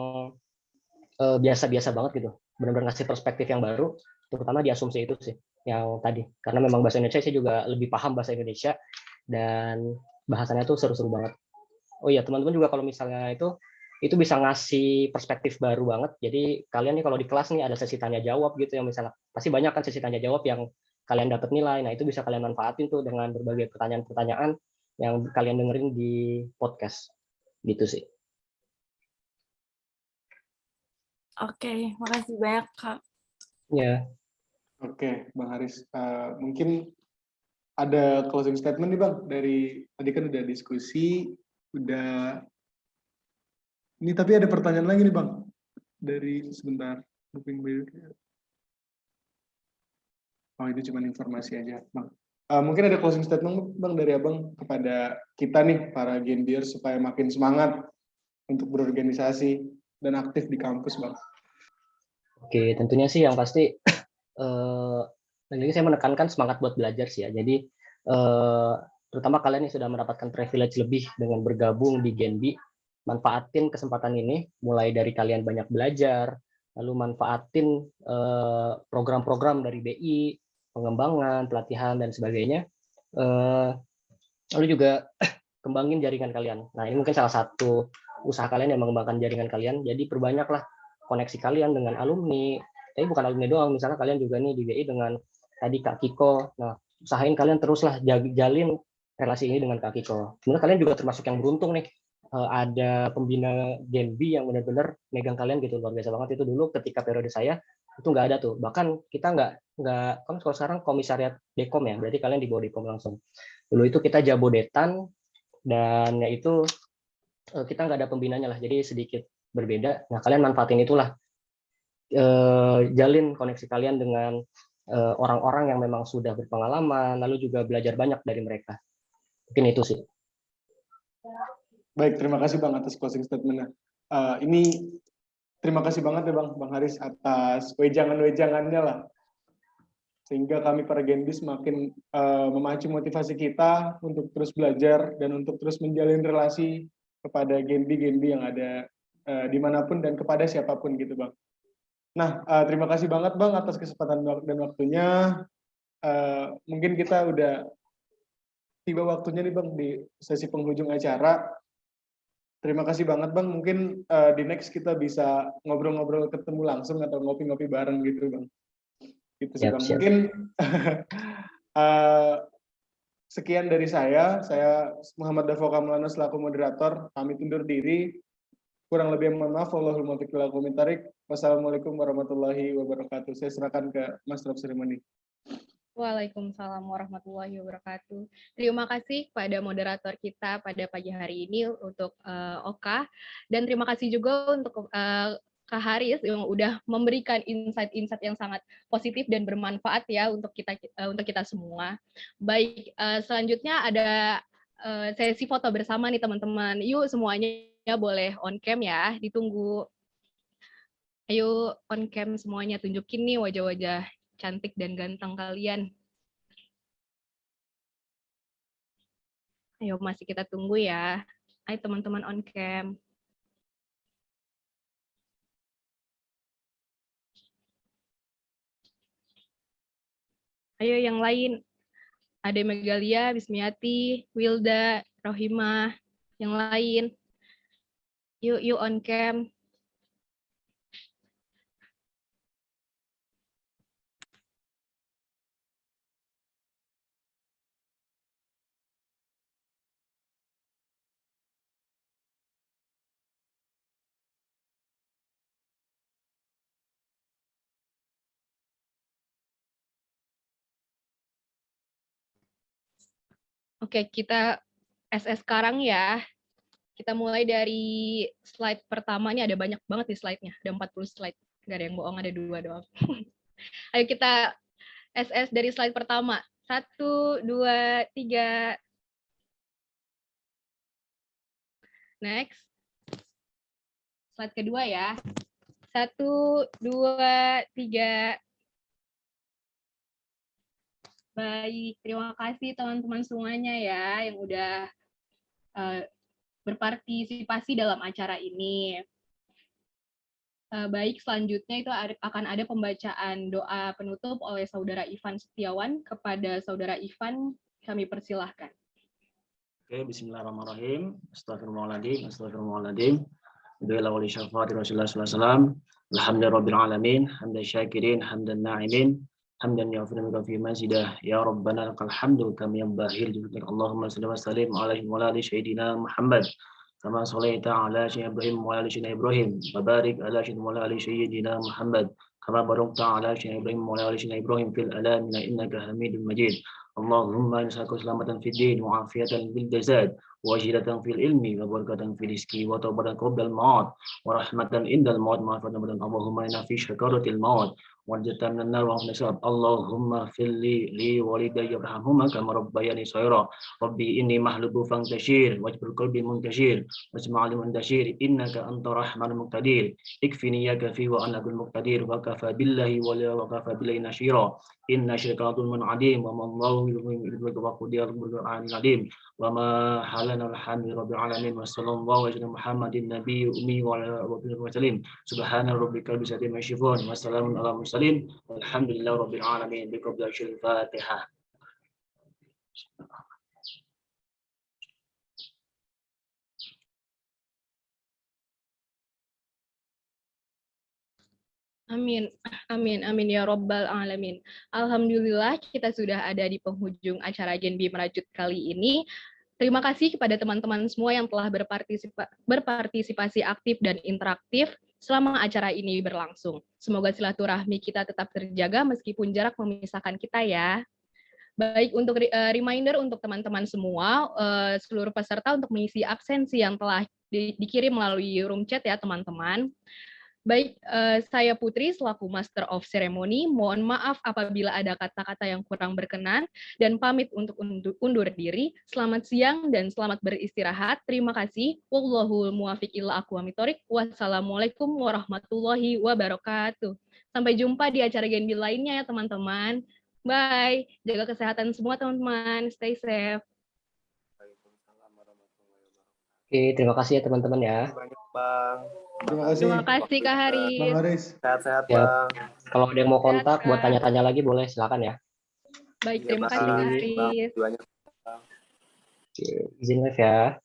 biasa-biasa banget gitu. Benar-benar ngasih perspektif yang baru, terutama di asumsi itu sih, yang tadi. Karena memang bahasa Indonesia saya juga lebih paham bahasa Indonesia, dan bahasannya tuh seru-seru banget. Oh iya, teman-teman juga kalau misalnya itu bisa ngasih perspektif baru banget. Jadi kalian nih kalau di kelas nih ada sesi tanya jawab gitu, yang misalnya pasti banyak kan sesi tanya jawab yang kalian dapat nilai. Nah, itu bisa kalian manfaatin tuh dengan berbagai pertanyaan-pertanyaan yang kalian dengerin di podcast. Gitu sih. Oke, makasih banyak, Kak. Ya. Oke, Bang Haris. Mungkin ada closing statement nih Bang, dari tadi kan udah diskusi, udah ini tapi ada pertanyaan lagi nih Bang, dari sebentar. Oh, itu cuma informasi aja, Bang. Mungkin ada closing statement, Bang, dari Abang kepada kita nih, para Genbiers, supaya makin semangat untuk berorganisasi dan aktif di kampus, Bang. Oke, tentunya sih yang pasti, lagi saya menekankan semangat buat belajar sih ya. Jadi, terutama kalian yang sudah mendapatkan privilege lebih dengan bergabung di Genbi, manfaatin kesempatan ini, mulai dari kalian banyak belajar, lalu manfaatin program-program dari BI, pengembangan, pelatihan, dan sebagainya. Lalu juga kembangin jaringan kalian. Nah, ini mungkin salah satu usaha kalian yang mengembangkan jaringan kalian. Jadi perbanyaklah koneksi kalian dengan alumni. Tapi bukan alumni doang, misalnya kalian juga nih di BI dengan tadi Kak Kiko. Nah, usahain kalian teruslah jalin relasi ini dengan Kak Kiko. Sebenarnya kalian juga termasuk yang beruntung nih. Ada pembina Genbi yang benar-benar megang kalian gitu, luar biasa banget. Itu dulu ketika periode saya itu nggak ada tuh, bahkan kita nggak kan kalau sekarang komisariat Dekom ya, berarti kalian di bawah Dekom langsung. Dulu itu kita jabodetan, dan ya itu kita nggak ada pembinanya lah, jadi sedikit berbeda. Nah, kalian manfaatin itulah, jalin koneksi kalian dengan orang-orang yang memang sudah berpengalaman, lalu juga belajar banyak dari mereka. Mungkin itu sih. Baik, terima kasih Bang atas closing statement-nya. Ini terima kasih banget ya Bang Haris atas wejangan-wejangannya lah. Sehingga kami para Genbis makin memacu motivasi kita untuk terus belajar dan untuk terus menjalin relasi kepada Genbi-Genbi yang ada dimanapun dan kepada siapapun gitu Bang. Nah, terima kasih banget Bang atas kesempatan dan waktunya. Mungkin kita udah tiba waktunya nih Bang di sesi penghujung acara. Terima kasih banget Bang. Mungkin di next kita bisa ngobrol-ngobrol ketemu langsung atau ngopi-ngopi bareng gitu Bang. Gitu sih Bang. Mungkin sekian dari saya Muhammad Davo Kamulana selaku moderator, pamit undur diri. Kurang lebih mohon maaf. Wassalamualaikum warahmatullahi wabarakatuh. Saya serahkan ke Mas Rob Seremoni. Waalaikumsalam warahmatullahi wabarakatuh. Terima kasih kepada moderator kita pada pagi hari ini untuk Oka, dan terima kasih juga untuk Kak Haris yang udah memberikan insight-insight yang sangat positif dan bermanfaat ya untuk kita semua. Baik, selanjutnya ada sesi foto bersama nih teman-teman. Yuk semuanya boleh on cam ya, ditunggu. Ayo on cam semuanya, tunjukin nih wajah-wajah cantik dan ganteng kalian. Ayo masih kita tunggu ya. Ayo teman-teman on cam. Ayo yang lain. Ade Megalia, Bismiati, Wilda, Rohimah, yang lain. Yuk on cam. Oke, kita SS sekarang ya. Kita mulai dari slide pertama. Ini ada banyak banget nih slide-nya. Ada 40 slide. Nggak ada yang bohong, ada 2 doang. Ayo kita SS dari slide pertama. 1, 2, 3. Next. Slide kedua ya. 1, 2, 3. Baik, terima kasih teman-teman semuanya ya yang udah berpartisipasi dalam acara ini. Baik, selanjutnya itu akan ada pembacaan doa penutup oleh Saudara Ivan Setiawan. Kepada Saudara Ivan, kami persilahkan. Oke, bismillahirrahmanirrahim. Astagfirullahaladzim, astagfirullahaladzim. Bila wali syafaati Rasulullah SAW. Alhamdulillahirabbil alamin, hamdan syakirin, hamdan na'imin, hamdan yaghfiru laka fi mazidah. Ya Rabbana lakal hamdu kama yanbaghi li wajhika. Allahumma shalli wa sallim alaihi wa ala ali sayyidina Muhammad. Kama shallaita ala sayyidina Ibrahim wa ala ali sayyidina Ibrahim. Wa barik ala sayyidina wa ala ali sayyidina Muhammad. Kama barakta ala sayyidina Ibrahim wa ala ali sayyidina Ibrahim fil alamin innaka Hamidum Majid. Allahumma nas'aluka salamatan fid din wa afiyatan fil jasad wa wajidatan fil ilmi wa barakatan fil rizqi wa tawbatan qabla al-maut wa rahmatan indal maut ma'afatan badan. Allahumma inna fi syakaratil maut wa jatan minan nar wa hisab. Allahumma filli li walidayya warhamhuma kama rabbayani shaghira. Rabbi inni mahlubu fantashir wajbul qalbi muntashir wasma'al muntashir innaka anta rahmanul muqtadir ikfini ya kafi wa ana bil muqtadir wa kafa billahi wa kafa billahi nashira. Inna syirkatul munadim wa mallahu yuhibbu wa qudiyal Qur'anil alim wa ma halana alhamdu rabbil alamin wa sallallahu alaihi Muhammadin nabiyyi ummi wa ala alihi wa sallam. Subhana rabbika rabbil izzati amma yasifun wa salamun ala mursalin walhamdulillahi rabbil alamin. Bi qablatil Fatihah. Amin, amin, amin ya Rabbal Alamin. Alhamdulillah kita sudah ada di penghujung acara Genbi Merajut kali ini. Terima kasih kepada teman-teman semua yang telah berpartisipasi aktif dan interaktif selama acara ini berlangsung. Semoga silaturahmi kita tetap terjaga meskipun jarak memisahkan kita ya. Baik, untuk reminder untuk teman-teman semua, seluruh peserta untuk mengisi absensi yang telah dikirim melalui room chat ya teman-teman. Baik, saya Putri selaku Master of Ceremony. Mohon maaf apabila ada kata-kata yang kurang berkenan dan pamit untuk undur diri. Selamat siang dan selamat beristirahat. Terima kasih. Wallahul muwaffiq ila aqwamit thoriq. Wassalamualaikum warahmatullahi wabarakatuh. Sampai jumpa di acara Genbi lainnya ya teman-teman. Bye. Jaga kesehatan semua teman-teman. Stay safe. Oke, terima kasih ya teman-teman ya. Banyak Bang. Terima kasih Kak Haris. Bang Haris. Sehat-sehat Ya. Bang. Kalau ada yang mau kontak Sehat, buat Kak. tanya-tanya lagi boleh, silakan ya. Baik, Iya, terima Bang. kasih Kak Bang, Haris. banyak. Oke, izin live ya.